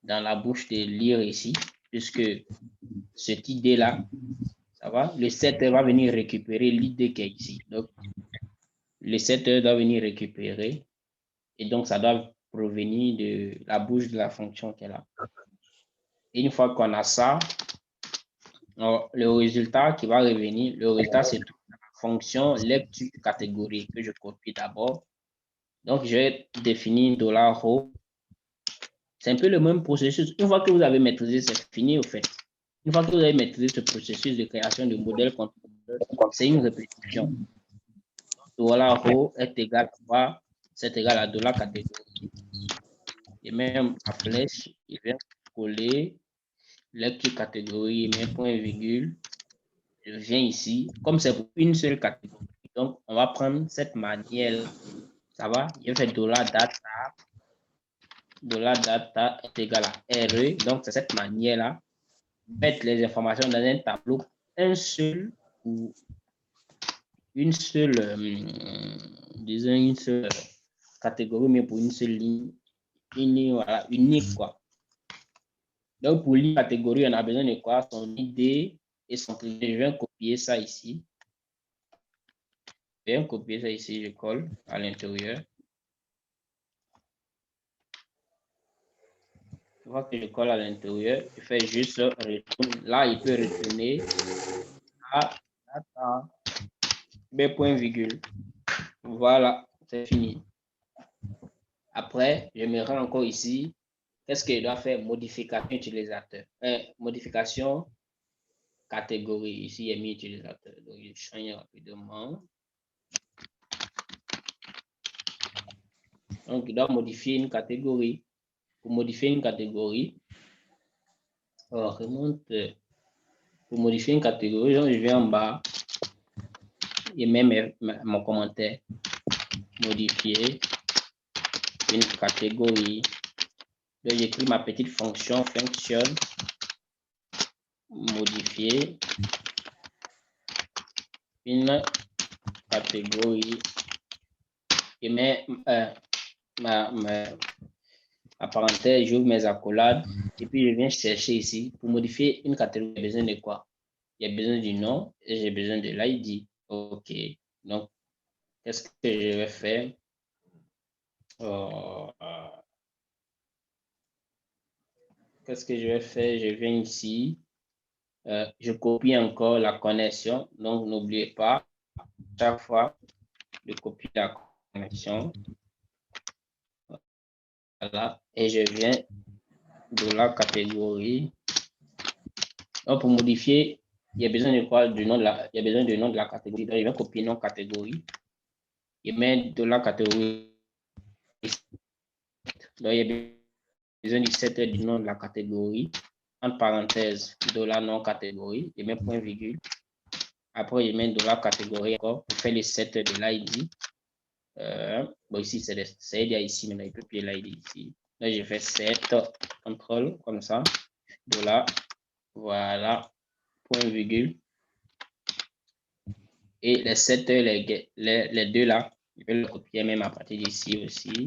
dans la bouche de lire ici, puisque cette idée-là, ça va. Le setter va venir récupérer l'ID qui est ici. Donc, le setter doit venir récupérer et donc ça doit provenir de la bouche de la fonction qui est là. Et une fois qu'on a ça, le résultat qui va revenir, le résultat c'est la fonction lecture catégorie que je copie d'abord. Donc, je vais définir $row. C'est un peu le même processus. Une fois que vous avez maîtrisé, c'est fini au fait. Une fois que vous avez maîtrisé ce processus de création de modèle contrôleur, c'est une répétition. $row est égal à quoi? C'est égal à $catégorie. Et même à flèche, il vient coller lecture catégorie, il met point virgule. Je viens ici, comme c'est pour une seule catégorie. Donc, on va prendre cette manière. Ça va? Je fais $data est égal à RE. Donc, c'est cette manière-là. Mettre les informations dans un tableau, une seule disons une seule catégorie, mais pour une seule ligne, voilà, unique, quoi. Donc, pour la catégorie, on a besoin de quoi? Son ID et son prix. Je viens copier ça ici. viens copier ça ici, je colle à l'intérieur. Une fois que je colle à l'intérieur, je fais juste retourne. Là, il peut retourner à B point virgule. Voilà, c'est fini. Après, je me rends encore ici. Qu'est-ce que je dois faire? Modification utilisateur. Modification catégorie. Ici, il y a mis utilisateur. Donc, je change rapidement. Donc, il doit modifier une catégorie. Pour modifier une catégorie, remonte. Pour modifier une catégorie, je vais en bas et mets mon commentaire. Modifier une catégorie. Donc, j'écris ma petite fonction modifier une catégorie et mets ma parenthèse, j'ouvre mes accolades et puis je viens chercher ici pour modifier une catégorie. J'ai besoin de quoi? Il y a besoin du nom et j'ai besoin de l'ID. OK. Donc, qu'est-ce que je vais faire? Qu'est-ce que je vais faire? Je viens ici. Je copie encore la connexion. Donc, n'oubliez pas, chaque fois, de copier la connexion. Voilà. Et je viens de la catégorie. Donc, pour modifier, il y a besoin de quoi? Il y a besoin du nom de la catégorie. Donc, je vais copier nom catégorie. Et mettre de la catégorie. Donc, il y a besoin du set du nom de la catégorie. Entre parenthèses, $, nom catégorie. Je mets point virgule. Après, je mets $, catégorie encore pour faire le set de l'ID. Bon, ici, c'est déjà ici, mais il peut payer l'ID ici. Là, je fais set, contrôle, comme ça. $, voilà, point virgule. Et les 7, les deux là, je vais le copier même à partir d'ici aussi.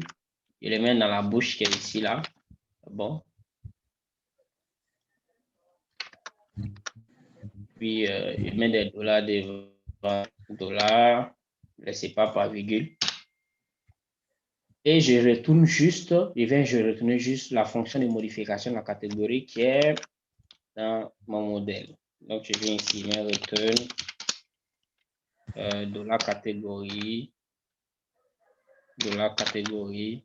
Je les mets dans la bouche qui est ici là. Bon. Puis, je mets des $, des $, laissez pas par virgule. Et je retourne juste, je retourne juste la fonction de modification de la catégorie qui est dans mon modèle. Donc, je viens ici, je retourne $, catégorie, $, catégorie.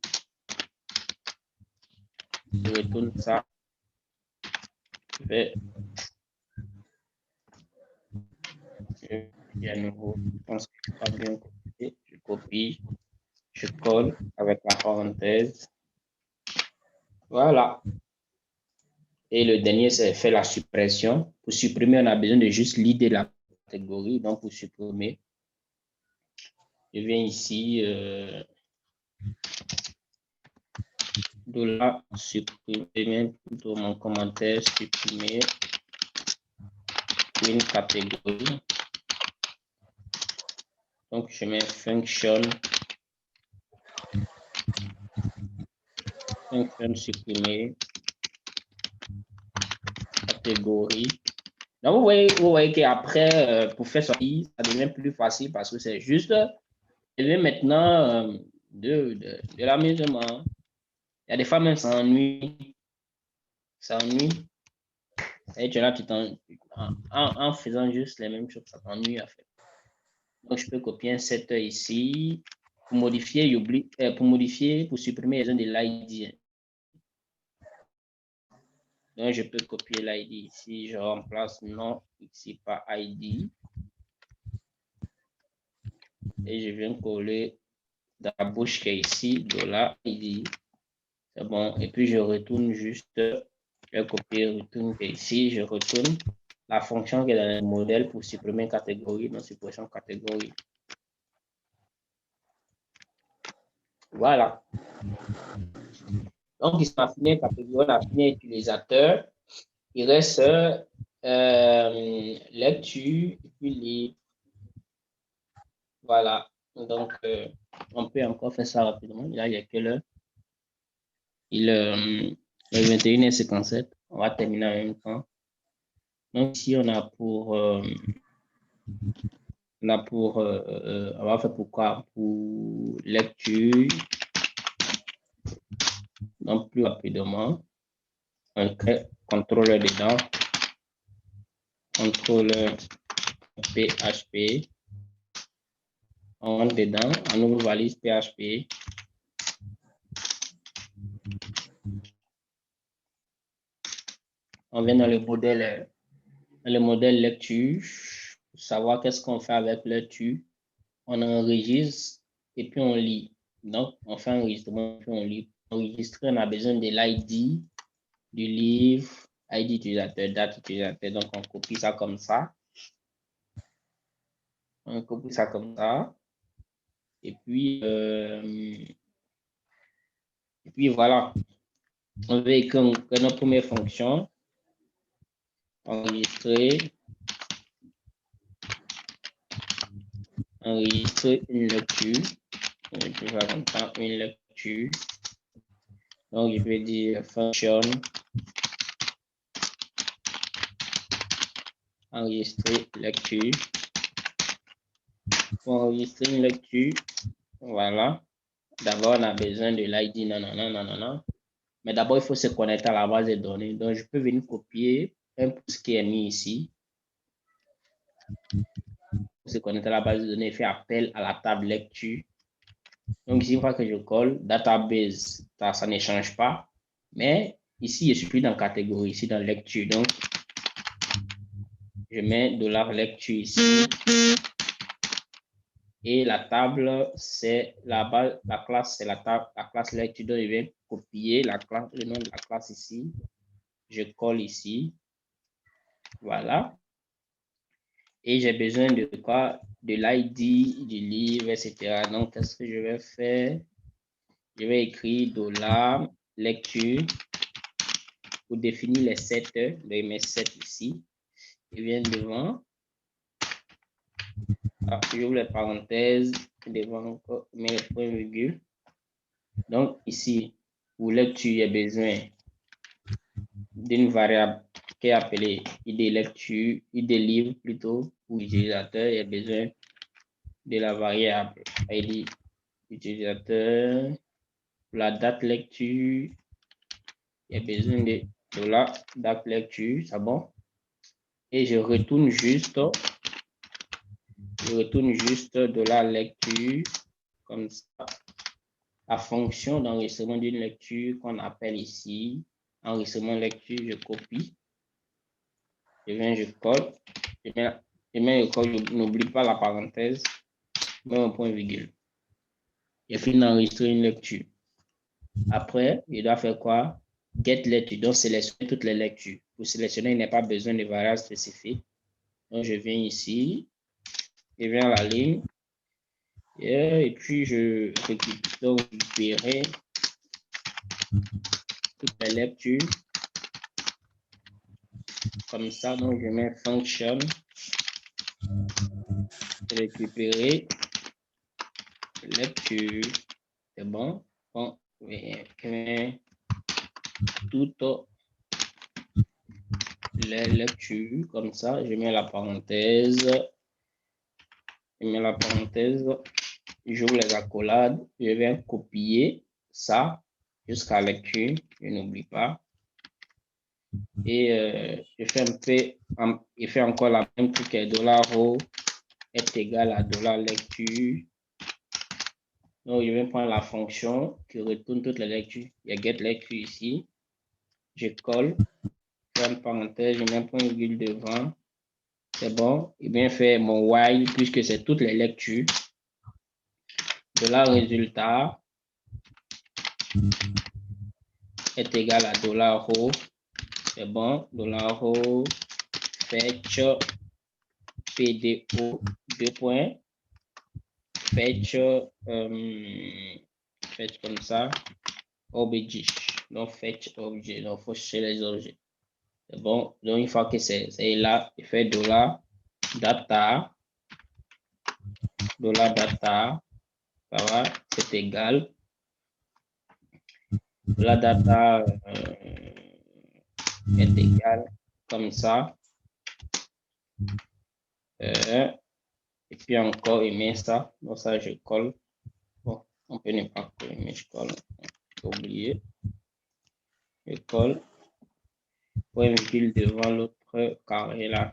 Je retourne ça. Je vais à nouveau, je pense que je n'ai pas bien copié. Je copie, je colle avec la parenthèse. Voilà. Et le dernier, c'est faire la suppression. Pour supprimer, on a besoin de juste l'ID de la catégorie. Donc, pour supprimer, je viens ici, $, supprimer, plutôt mon commentaire, supprimer une catégorie. Donc, je mets function supprimer catégorie. Donc, vous voyez qu'après, pour faire sortir, ça devient plus facile parce que c'est juste maintenant de l'amusement. Il y a des fois même ça ennuie. Ça ennuie. Et tu es là, en faisant juste les mêmes choses, ça t'ennuie en fait. Donc, je peux copier un set ici. Pour modifier, pour supprimer les zones de l'ID. Donc, je peux copier l'ID ici. Je remplace nom ici par ID. Et je viens coller dans la bouche qui est ici, $ID. C'est bon. Et puis, je retourne juste, je vais copier, retourne qui est ici. Je retourne la fonction qui est dans le modèle pour supprimer catégorie, donc suppression catégorie. Voilà. Donc, il s'est affiné catégorie, on a affiné utilisateur. Il reste lecture et puis livre. Voilà. Donc, on peut encore faire ça rapidement. Là, il n'y a que l'heure. Il est 21h57. On va terminer en même temps. Donc, ici, on a pour On a pour, on va faire pourquoi? Pour lecture. Donc, plus rapidement, on crée contrôleur dedans. Contrôleur PHP. On rentre dedans, on ouvre valise PHP. On vient dans le modèle lecture, pour savoir qu'est-ce qu'on fait avec lecture. On enregistre et puis on lit. Donc, on fait un enregistrement puis on lit. Pour enregistrer, on a besoin de l'ID du livre, ID utilisateur, date utilisateur. Donc, on copie ça comme ça. On copie ça comme ça. Et puis voilà. On veut écrire notre première fonction. Enregistrer une lecture. Je vais faire comme ça, une lecture. Donc, je vais dire function enregistrer lecture. Pour enregistrer une lecture, voilà. D'abord, on a besoin de l'ID, non. Mais d'abord, il faut se connecter à la base de données. Donc, je peux venir copier un pouce qui est mis ici. Se connecter à la base de données et faire appel à la table lecture. Donc, ici, une fois que je colle, database, ça ne change pas. Mais ici, je suis plus dans catégorie, ici dans lecture. Donc, je mets $lecture ici. Et la table, c'est la base, la classe, c'est la classe lecture. Donc, je vais copier le nom de la classe ici. Je colle ici. Voilà. Et j'ai besoin de quoi? De l'ID du livre, etc. Donc, qu'est-ce que je vais faire? Je vais écrire $lecture pour définir les 7. Je mets 7 ici. Je viens devant. J'ouvre les parenthèses. Devant, je mets le point virgule. Donc, ici, pour lecture, il y a besoin d'une variable qui est appelée ID lecture, ID livre plutôt, pour l'utilisateur. Il y a besoin de la variable ID utilisateur. Pour la date lecture, il y a besoin de la date lecture, c'est bon. Et je retourne juste de la lecture, comme ça. La fonction d'enregistrement d'une lecture qu'on appelle ici, enregistrement lecture, je copie. Je viens, je colle. Je mets le colle, je n'oublie pas la parenthèse, je mets un point virgule. J'ai fini d'enregistrer une lecture. Après, il doit faire quoi? Get lecture, donc sélectionner toutes les lectures. Pour sélectionner, il n'y a pas besoin de variable spécifique. Donc, je viens ici, je viens à la ligne, et puis je récupérer toutes les lectures. Comme ça, donc je mets function, récupérer lecture. C'est bon. On met toutes les lectures. Comme ça, je mets la parenthèse. J'ouvre les accolades. Je vais copier ça jusqu'à lecture. Je n'oublie pas. Et je fais encore la même truc que $row est égal à $lecture. Donc, je vais prendre la fonction qui retourne toutes les lectures. Il y a get lecture ici. Je colle. Je fais une parenthèse. Je mets un point virgule devant. C'est bon. Et bien fait mon while puisque c'est toutes les lectures. $résultat est égal à $row. C'est bon. $row fetch PDO 2 points. Fetch comme ça. Objet. Donc fetch objet. Donc il faut chercher les objets. C'est bon. Donc une fois que c'est là, il fait $data. $data. Ça va. C'est égal. $data est égal comme ça. Et puis encore aimer ça. Donc ça, je colle. Bon, on peut ne pas coller, mais je colle. J'ai oublié. Je colle. Point virgule devant l'autre carré là.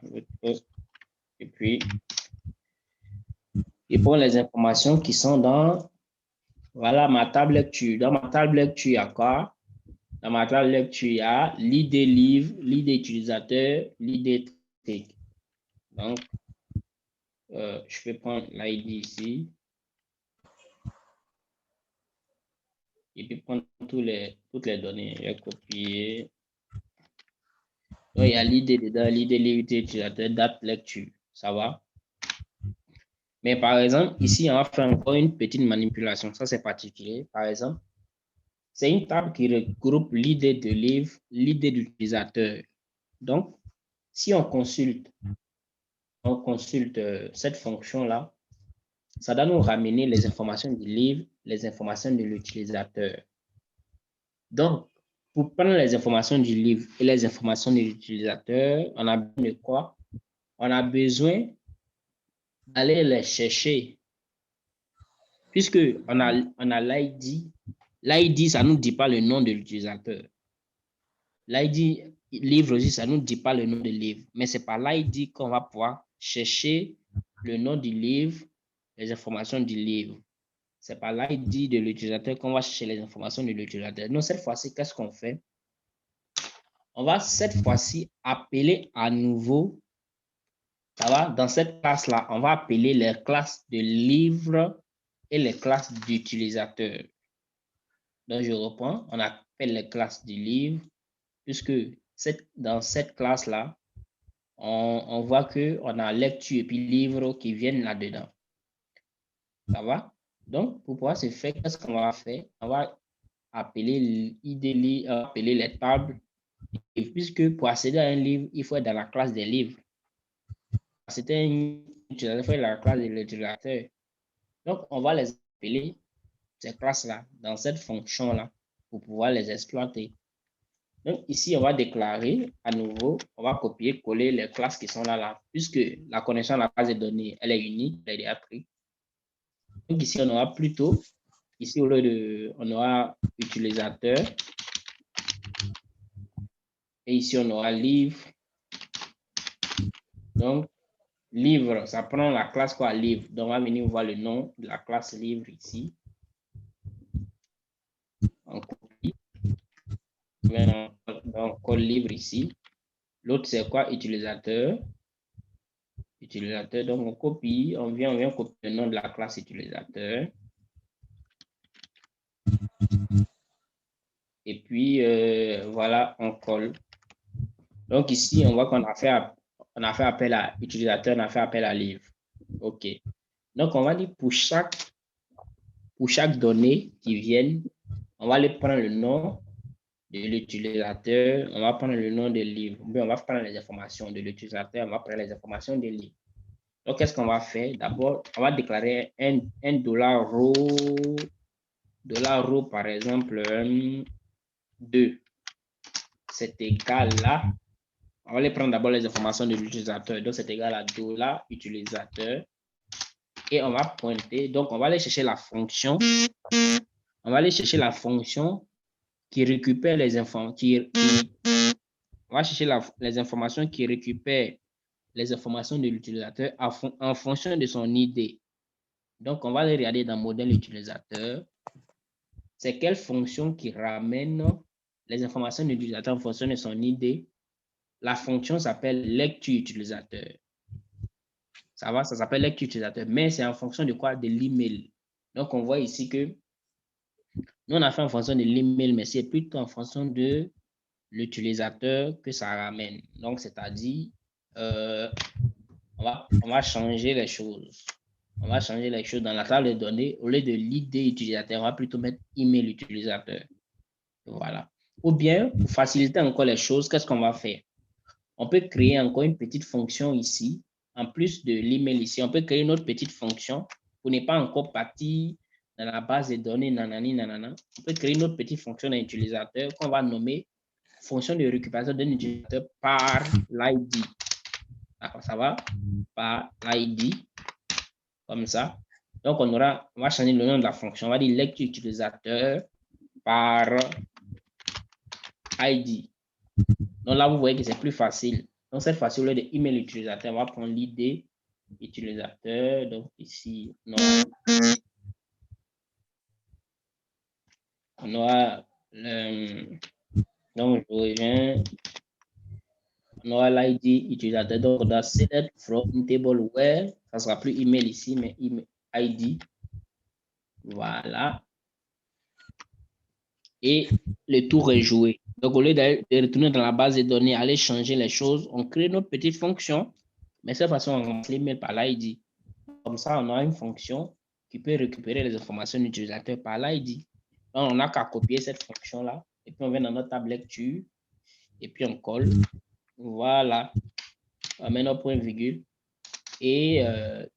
Et puis, et pour les informations qui sont dans, voilà, ma table lecture. Dans ma table lecture, il y a quoi? Dans ma table lecture, il y a l'idée livre, l'idée utilisateur, l'idée technique. Donc, je vais prendre l'ID ici. Et puis prendre toutes les données. Je vais copier. Donc, il y a l'idée dedans, l'idée livre utilisateur, date lecture. Ça va? Mais par exemple, ici, on va faire encore une petite manipulation. Ça, c'est particulier. Par exemple, c'est une table qui regroupe l'idée de livre, l'idée d'utilisateur. Donc, si on consulte cette fonction-là, ça doit nous ramener les informations du livre, les informations de l'utilisateur. Donc, pour prendre les informations du livre et les informations de l'utilisateur, on a besoin de quoi? On a besoin d'aller les chercher. Puisque on a l'ID. L'ID, ça ne nous dit pas le nom de l'utilisateur. L'ID livre aussi, ça ne nous dit pas le nom du livre. Mais c'est par l'ID qu'on va pouvoir chercher le nom du livre, les informations du livre. C'est par l'ID de l'utilisateur qu'on va chercher les informations de l'utilisateur. Donc, cette fois-ci, qu'est-ce qu'on fait? On va cette fois-ci appeler à nouveau, ça va, dans cette classe-là, on va appeler les classes de livre et les classes d'utilisateur. Donc, je reprends, on appelle les classes du livre, puisque dans cette classe-là, on voit qu'on a lecture et puis livre qui viennent là-dedans. Ça va? Donc, pour pouvoir se faire, qu'est-ce qu'on va faire? On va appeler appeler les tables. Et puisque pour accéder à un livre, il faut être dans la classe des livres. C'était un utilisateur, il faut être dans la classe de l'utilisateur. Donc, on va les appeler, ces classes-là, dans cette fonction-là, pour pouvoir les exploiter. Donc, ici, on va déclarer à nouveau, on va copier-coller les classes qui sont là, puisque la connexion à la base de données, elle est unique, elle est déjà prise. Donc, ici, on aura plutôt, ici, au lieu de, on aura utilisateur. Et ici, on aura livre. Donc, livre, ça prend la classe quoi, livre. Donc, on va venir voir le nom de la classe livre ici. On copie. On colle livre ici. L'autre, c'est quoi? Utilisateur. Utilisateur. Donc, on copie. On vient copier le nom de la classe utilisateur. Et puis, voilà, on colle. Donc, ici, on voit qu'on a fait appel à utilisateur, on a fait appel à livre. OK. Donc, on va dire pour chaque donnée qui vienne, on va aller prendre le nom de l'utilisateur, on va prendre le nom des livres. On va prendre les informations de l'utilisateur, on va prendre les informations des livres. Donc, qu'est-ce qu'on va faire? D'abord, on va déclarer un $row, par exemple, 2. C'est égal à, on va aller prendre d'abord les informations de l'utilisateur. Donc, c'est égal à $utilisateur. Et on va pointer, donc on va aller chercher la fonction. On va aller chercher la fonction qui récupère les informations, on va chercher les informations qui récupèrent les informations de l'utilisateur en fonction de son ID. Donc, on va aller regarder dans modèle utilisateur. C'est quelle fonction qui ramène les informations de l'utilisateur en fonction de son ID. La fonction s'appelle lecture utilisateur. Ça va, ça s'appelle lecture utilisateur, mais c'est en fonction de quoi? De l'email. Donc, on voit ici que nous, on a fait en fonction de l'email, mais c'est plutôt en fonction de l'utilisateur que ça ramène. Donc, c'est-à-dire, on va changer les choses. On va changer les choses dans la table de données. Au lieu de l'idée utilisateur, on va plutôt mettre email utilisateur. Voilà. Ou bien, pour faciliter encore les choses, qu'est-ce qu'on va faire? On peut créer encore une petite fonction ici. En plus de l'email ici, on peut créer une autre petite fonction pour ne pas encore partir dans la base de données, nanani, nanana. On peut créer une autre petite fonction d'un utilisateur qu'on va nommer fonction de récupération d'un utilisateur par l'ID. D'accord, ça va? Par l'ID. comme ça. Donc, on va changer le nom de la fonction. On va dire lecture utilisateur par ID. Donc là, vous voyez que c'est plus facile. Donc, cette fois-ci, au lieu de email utilisateur, on va prendre l'ID utilisateur. Donc, ici, on aura donc, je reviens. On aura l'ID utilisateur. Donc, on doit select from table where. Ça sera plus email ici, mais email ID. Voilà. Et le tour est joué. Donc, au lieu de retourner dans la base de données, aller changer les choses, on crée notre petite fonction. Mais cette façon, on remplace l'email par l'ID. Comme ça, on aura une fonction qui peut récupérer les informations de l'utilisateur par l'ID. Donc, on n'a qu'à copier cette fonction-là. Et puis, on vient dans notre table lecture. Et puis, on colle. Voilà. On met notre point virgule. Et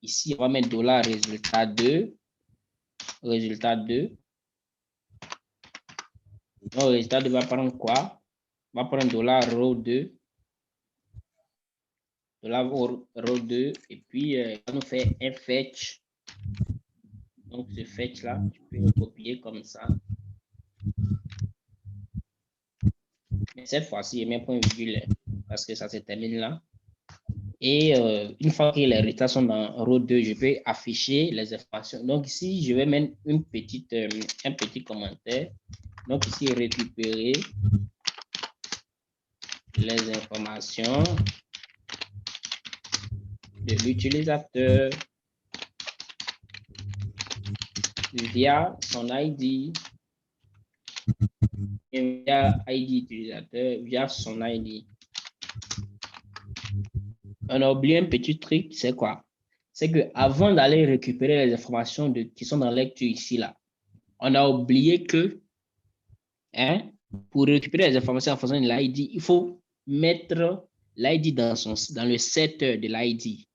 ici, on va mettre $résultat 2. Résultat 2. Donc, le résultat 2 va prendre quoi? On va prendre $row2. $row2. Et puis, il va nous faire un fetch. Donc, ce fetch-là, je peux le copier comme ça. Mais cette fois-ci, il y a mes points virgule parce que ça se termine là. Et une fois que les résultats sont dans row 2, je peux afficher les informations. Donc ici, je vais mettre un petit commentaire. Donc ici, récupérer les informations de l'utilisateur via son ID. Et via ID utilisateur, via son ID. On a oublié un petit truc, c'est quoi? C'est que avant d'aller récupérer les informations qui sont dans la lecture ici, là, on a oublié que pour récupérer les informations en faisant de l'ID, il faut mettre l'ID dans le setter de l'ID.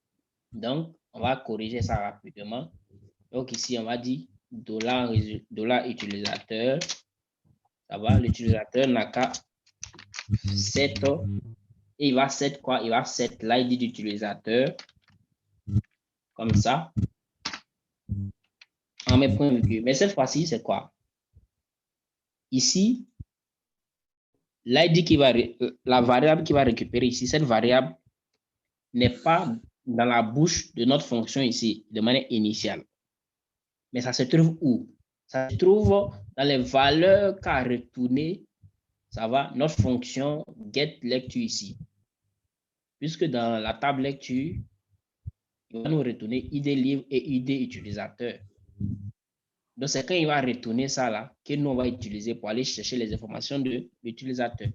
Donc, on va corriger ça rapidement. Donc ici, on va dire $utilisateur. Ça va, l'utilisateur n'a qu'à set. Et il va set quoi? Il va set l'ID d'utilisateur. Comme ça. En mes points virgule. Mais cette fois-ci, c'est quoi? Ici, l'ID la variable qui va récupérer ici, cette variable n'est pas dans la bouche de notre fonction ici, de manière initiale. Mais ça se trouve où? Ça se trouve dans les valeurs qu'a retourné, ça va, notre fonction getLecture ici. Puisque dans la table lecture, il va nous retourner ID livre et ID utilisateur. Donc, c'est quand il va retourner ça là que nous, on va utiliser pour aller chercher les informations de l'utilisateur.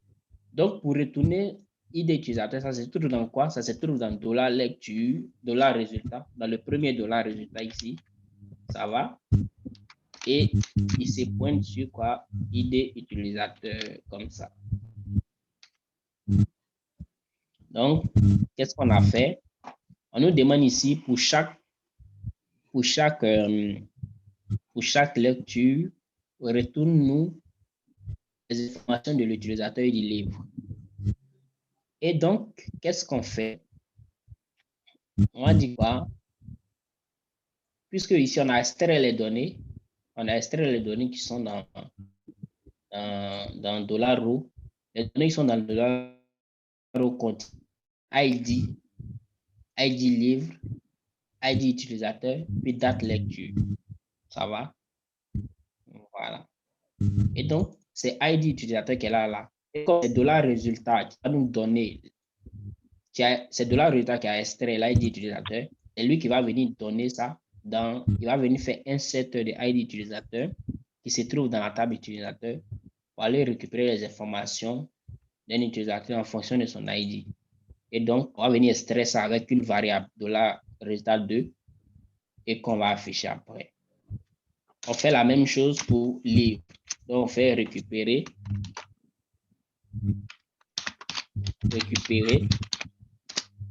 Donc, pour retourner ID utilisateur, ça se trouve dans quoi? Ça se trouve dans $lecture, $résultat, dans le premier $résultat ici. Ça va? Et il se pointe sur quoi? ID utilisateur, comme ça. Donc, qu'est-ce qu'on a fait? On nous demande ici pour chaque lecture, retourne-nous les informations de l'utilisateur et du livre. Et donc, qu'est-ce qu'on fait? On va dire quoi? Puisque ici, on a extrait les données, qui sont dans $row. Les données qui sont dans le $row compte ID livre, ID utilisateur, puis date lecture. Ça va? Voilà. Et donc, c'est ID utilisateur qui est là. Et comme c'est $résultat qui va nous donner, c'est $résultat qui a extrait l'ID utilisateur, c'est lui qui va venir donner ça il va venir faire un set de ID utilisateur qui se trouve dans la table utilisateur pour aller récupérer les informations d'un utilisateur en fonction de son ID. Et donc, on va venir extraire ça avec une variable $résultat 2 et qu'on va afficher après. On fait la même chose pour livre. Donc, on fait récupérer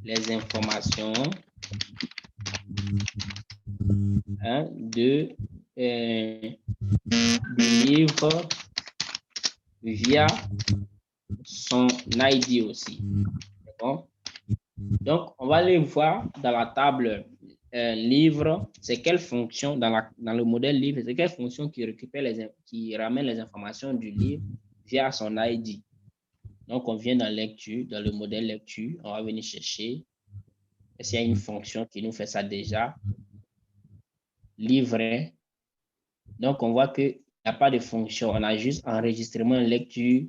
les informations du livre via son ID aussi. Bon. Donc, on va aller voir dans la table livre, c'est quelle fonction dans le modèle livre, c'est quelle fonction qui ramène les informations du livre via son ID. Donc, on vient dans lecture, dans le modèle lecture, on va venir chercher s'il y a une fonction qui nous fait ça déjà. Livret. Donc, on voit qu'il n'y a pas de fonction. On a juste enregistrement lecture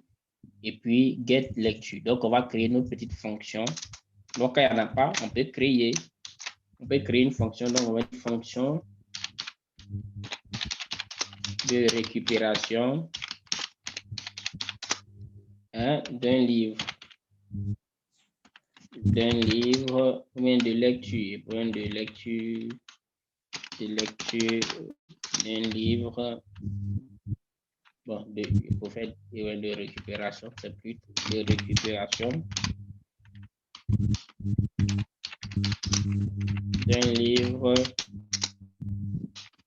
et puis get lecture. Donc, on va créer notre petite fonction. Donc, quand il n'y en a pas, on peut créer une fonction. Donc, on va une fonction de récupération d'un livre. Ou bien de lecture. D'un livre. Bon, pour faire de récupération, c'est plus de récupération d'un livre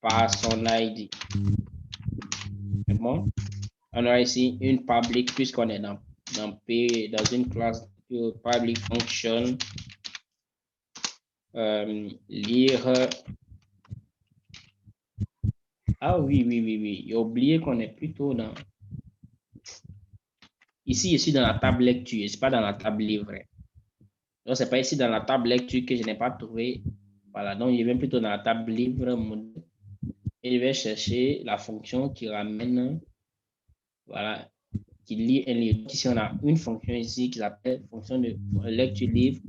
par son ID. C'est bon? On a ici une public, puisqu'on est dans une classe de public function. Lire. Ah oui. J'ai oublié qu'on est plutôt dans. Ici, je suis dans la table lecture, je ne suis pas dans la table livret. Donc, ce n'est pas ici dans la table lecture que je n'ai pas trouvé. Voilà, donc je vais plutôt dans la table livre et je vais chercher la fonction qui ramène, voilà, qui lit un livre. Ici, on a une fonction ici qui s'appelle fonction de lecture livre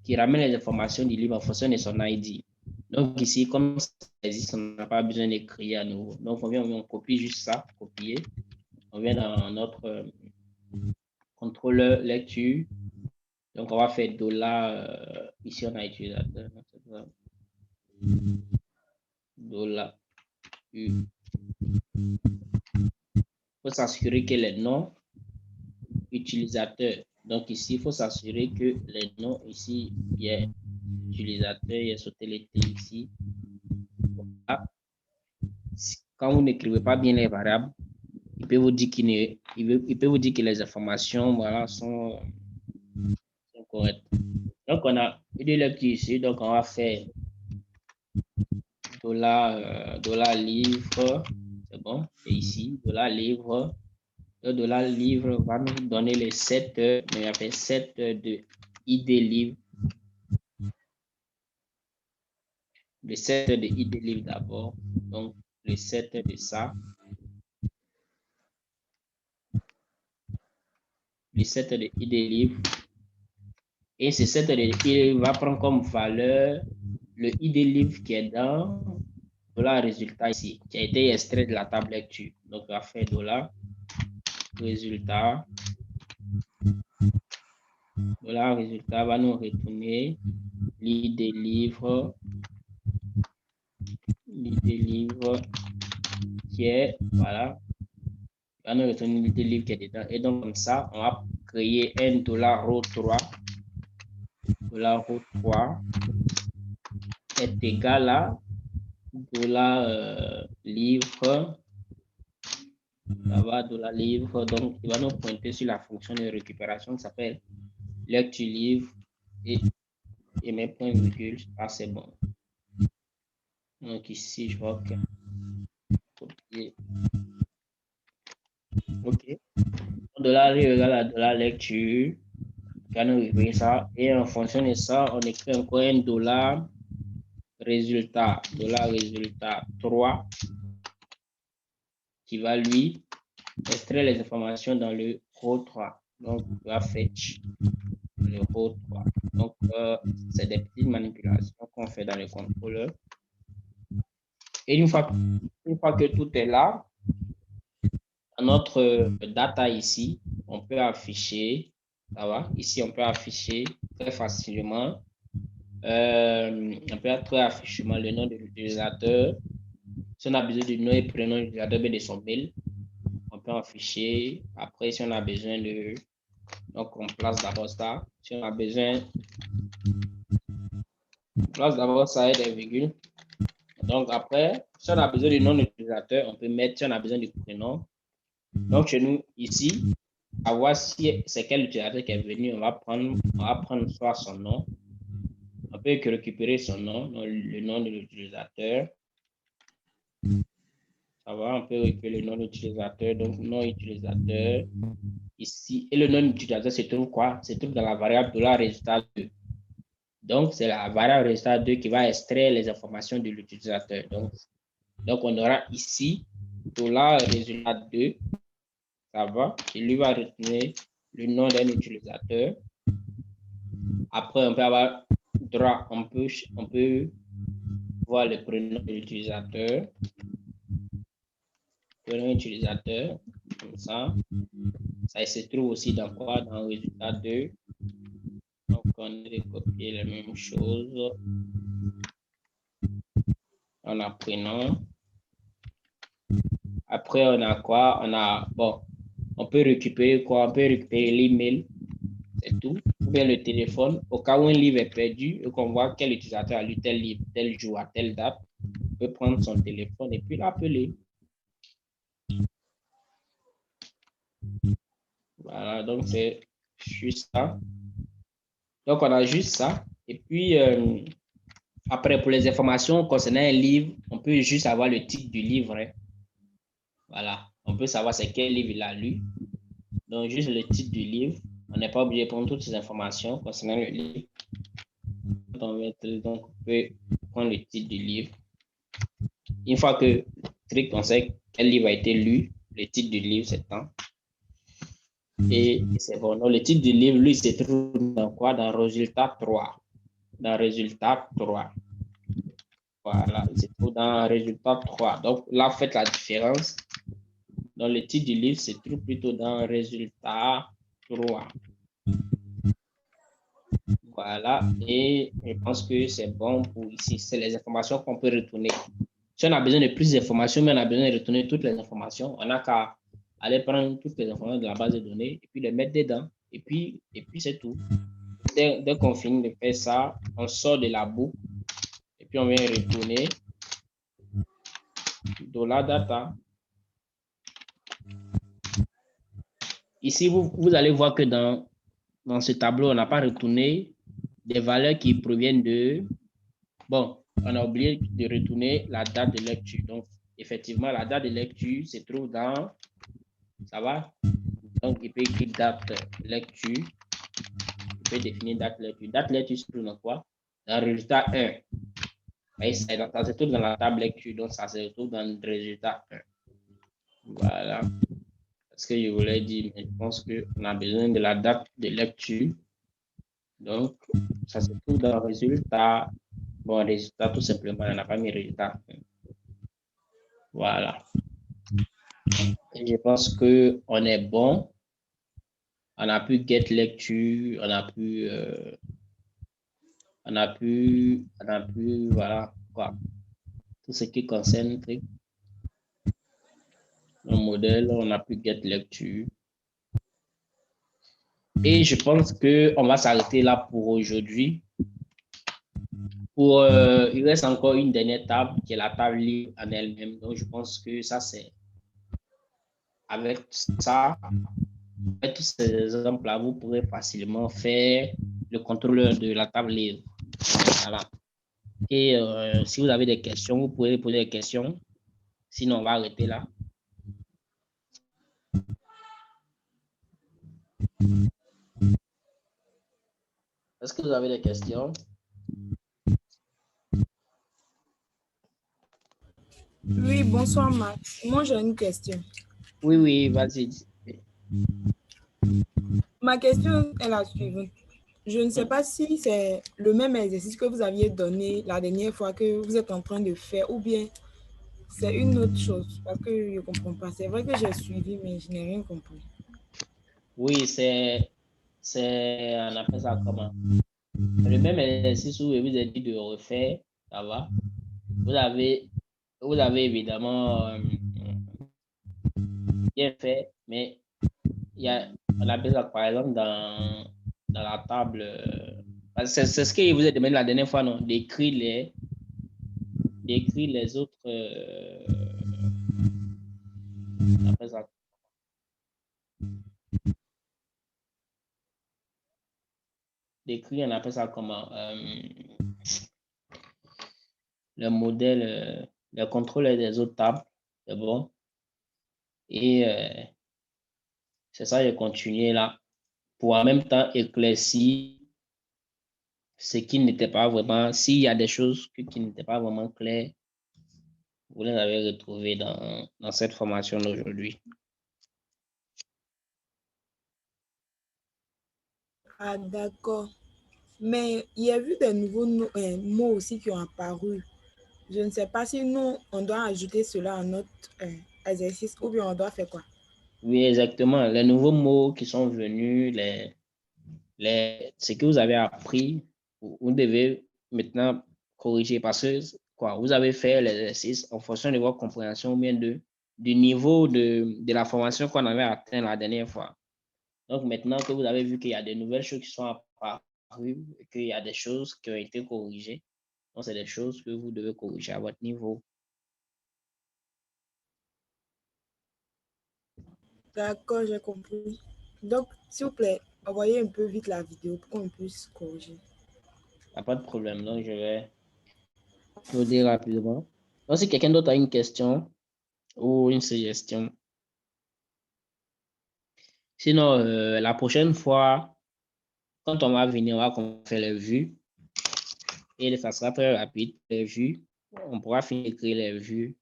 qui ramène les informations du livre en fonction de son ID. Donc ici, comme ça existe, on n'a pas besoin d'écrire à nouveau. Donc on copie juste ça, copier. On vient dans notre contrôleur lecture. Donc on va faire $, ici on a utilisateur. $U. Il faut s'assurer que les noms utilisateurs. Donc ici, il faut s'assurer que les noms ici, il y a utilisateur, il y a sauté les T ici. Voilà. Quand vous n'écrivez pas bien les variables, il peut vous dire que les informations, voilà, sont correctes. Donc on a une lecture ici, donc on va faire $livre, c'est bon, et ici $livre. Le $livre va nous donner les 7 heures, mais il y avait 7 heures de ID livre. Les 7 heures de ID livre d'abord, donc les 7 heures de ça. Les 7 heures de ID livre. Et ces 7 heures de ID livre va prendre comme valeur le ID livre qui est dans $résultat ici, qui a été extrait de la table lecture. Donc on va faire $résultat. $résultat va nous retourner l'ID livre. L'ID livre qui est, voilà, va nous retourner l'ID livre qui est dedans. Et donc comme ça, on va créer un $row3. $row3 est égal à $livre. Là-bas, $livre. Donc, il va nous pointer sur la fonction de récupération qui s'appelle lecture livre et mes points virgule. Ah, c'est bon. Donc, ici, je vois que copier. OK. $livre égale à $lecture. Quand nous écrivons ça, et en fonction de ça, on écrit encore un $résultat. $résultat 3 qui va lui extraire les informations dans le row 3. Donc, on va fetch le row 3. Donc, c'est des petites manipulations qu'on fait dans le contrôleur. Et une fois que tout est là, dans notre data ici, on peut afficher, ça va, ici on peut afficher très facilement, on peut trouver affichement le nom de l'utilisateur. Si on a besoin du nom et prénom de l'utilisateur de son mail, on peut afficher. Après, si on a besoin de, donc on place d'abord ça. Si on a besoin, on place d'abord ça et des virgules. Donc après, si on a besoin du nom de l'utilisateur, on peut mettre, si on a besoin du prénom. Donc chez nous ici, à voir si c'est quel utilisateur qui est venu, on va prendre soit son nom, On peut récupérer son nom, le nom de l'utilisateur. Ça va, on peut récupérer le nom de l'utilisateur. Donc, nom utilisateur. Ici, et le nom d'utilisateur se trouve quoi? Se trouve dans la variable $résultat 2. Donc, c'est la variable résultat 2 qui va extraire les informations de l'utilisateur. Donc, on aura ici $résultat 2. Ça va. Il lui va retenir le nom d'un utilisateur. Après, on peut avoir droit, on peut voir le prénom de l'utilisateur. Prénom utilisateur, comme ça. Ça se trouve aussi dans quoi? Dans le résultat 2. Donc, on va copier la même chose. On a prénom. Après, on a quoi? On peut récupérer quoi? On peut récupérer l'email. C'est tout. Ou bien le téléphone. Au cas où un livre est perdu et qu'on voit quel utilisateur a lu tel livre, tel jour, à telle date, on peut prendre son téléphone et puis l'appeler. Voilà, donc c'est juste ça. Donc, on a juste ça. Et puis, après, pour les informations concernant un livre, on peut juste avoir le titre du livre. Hein. Voilà, on peut savoir c'est quel livre il a lu. Donc, juste le titre du livre. On n'est pas obligé de prendre toutes ces informations concernant le livre. Donc, on peut prendre le titre du livre. Une fois que on sait quel livre a été lu, le titre du livre, c'est temps. Et c'est bon. Donc, le titre du livre, lui, se trouve dans quoi? Dans résultat 3. Dans résultat 3. Voilà, il se trouve dans résultat 3. Donc, là, faites la différence. Dans le titre du livre, se trouve plutôt dans résultat 3. Voilà, et je pense que c'est bon pour ici. C'est les informations qu'on peut retourner. Si on a besoin de plus d'informations, mais on a besoin de retourner toutes les informations, on n'a qu'à aller prendre toutes les informations de la base de données et puis les mettre dedans. Et puis c'est tout. Dès qu'on finit de faire ça, on sort de la boucle et puis on vient retourner $data. Ici, vous allez voir que dans ce tableau, on n'a pas retourné des valeurs qui proviennent de... Bon, on a oublié de retourner la date de lecture. Donc, effectivement, la date de lecture se trouve dans... Ça va? Donc, il peut écrire date lecture. Il peut définir date lecture. Date lecture se trouve dans quoi? Dans le résultat 1. Mais ça se trouve dans la table lecture, donc ça se retrouve dans le résultat 1. Voilà. Ce que je voulais dire, mais je pense qu'on a besoin de la date de lecture. Donc, ça se trouve dans le résultat. Bon, résultat, tout simplement, on n'a pas mis résultat. Voilà. Et je pense qu'on est bon. On a pu get lecture, on a pu, voilà, quoi. Tout ce qui concerne le modèle, on a pu get lecture. Et je pense qu'on va s'arrêter là pour aujourd'hui. Il reste encore une dernière table qui est la table libre en elle-même. Donc, je pense que ça, c'est avec ça, avec tous ces exemples-là, vous pourrez facilement faire le contrôleur de la table libre. Voilà. Et si vous avez des questions, vous pouvez poser des questions. Sinon, on va arrêter là. Est-ce que vous avez des questions? Oui, bonsoir Max. Moi, j'ai une question. Oui, vas-y. Ma question est la suivante. Je ne sais pas si c'est le même exercice que vous aviez donné la dernière fois que vous êtes en train de faire ou bien c'est une autre chose parce que je ne comprends pas. C'est vrai que j'ai suivi, mais je n'ai rien compris. Oui, on appelle ça comment? Le même exercice où je vous ai dit de refaire, ça va. Vous avez évidemment bien fait, mais on appelle ça par exemple dans la table. C'est ce que je vous ai demandé la dernière fois, non? D'écrire les autres. On appelle ça. D'écrire, on appelle ça comment? le modèle, le contrôle des autres tables. C'est bon. Et c'est ça, j'ai continué là pour en même temps éclaircir ce qui n'était pas vraiment, s'il y a des choses qui n'étaient pas vraiment claires, vous les avez retrouvées dans cette formation d'aujourd'hui. Ah, d'accord. Mais il y a eu des nouveaux mots aussi qui ont apparu. Je ne sais pas si nous, on doit ajouter cela à notre exercice ou bien on doit faire quoi? Oui, exactement. Les nouveaux mots qui sont venus, ce que vous avez appris, vous devez maintenant corriger parce que quoi, vous avez fait l'exercice en fonction de votre compréhension ou bien du niveau de la formation qu'on avait atteint la dernière fois. Donc maintenant que vous avez vu qu'il y a de nouvelles choses qui sont apparues, qu'il y a des choses qui ont été corrigées, donc c'est des choses que vous devez corriger à votre niveau. D'accord, j'ai compris. Donc, s'il vous plaît, envoyez un peu vite la vidéo pour qu'on puisse corriger. Il n'y a pas de problème, donc je vais vous dire rapidement. Donc si quelqu'un d'autre a une question ou une suggestion, sinon, la prochaine fois, quand on va venir, on va faire les vues et ça sera très rapide. Les vues, on pourra finir d'écrire les vues,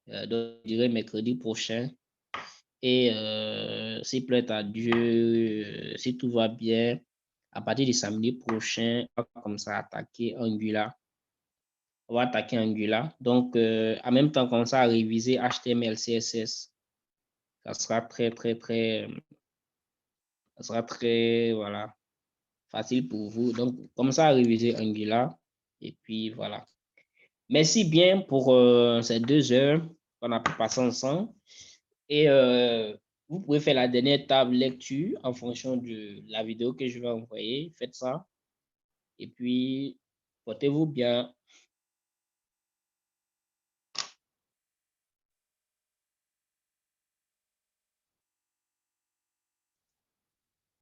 donc je dirais mercredi prochain. Et s'il plaît à Dieu, si tout va bien, à partir du samedi prochain, on va comme ça attaquer Angular. On va attaquer Angular. Donc, en même temps, comme ça, à réviser HTML, CSS. Ça sera voilà, facile pour vous. Donc, comme ça, à réviser Angular. Et puis, voilà. Merci bien pour ces 2 heures qu'on a pu passer ensemble. Et vous pouvez faire la dernière table lecture en fonction de la vidéo que je vais envoyer. Faites ça. Et puis, portez-vous bien.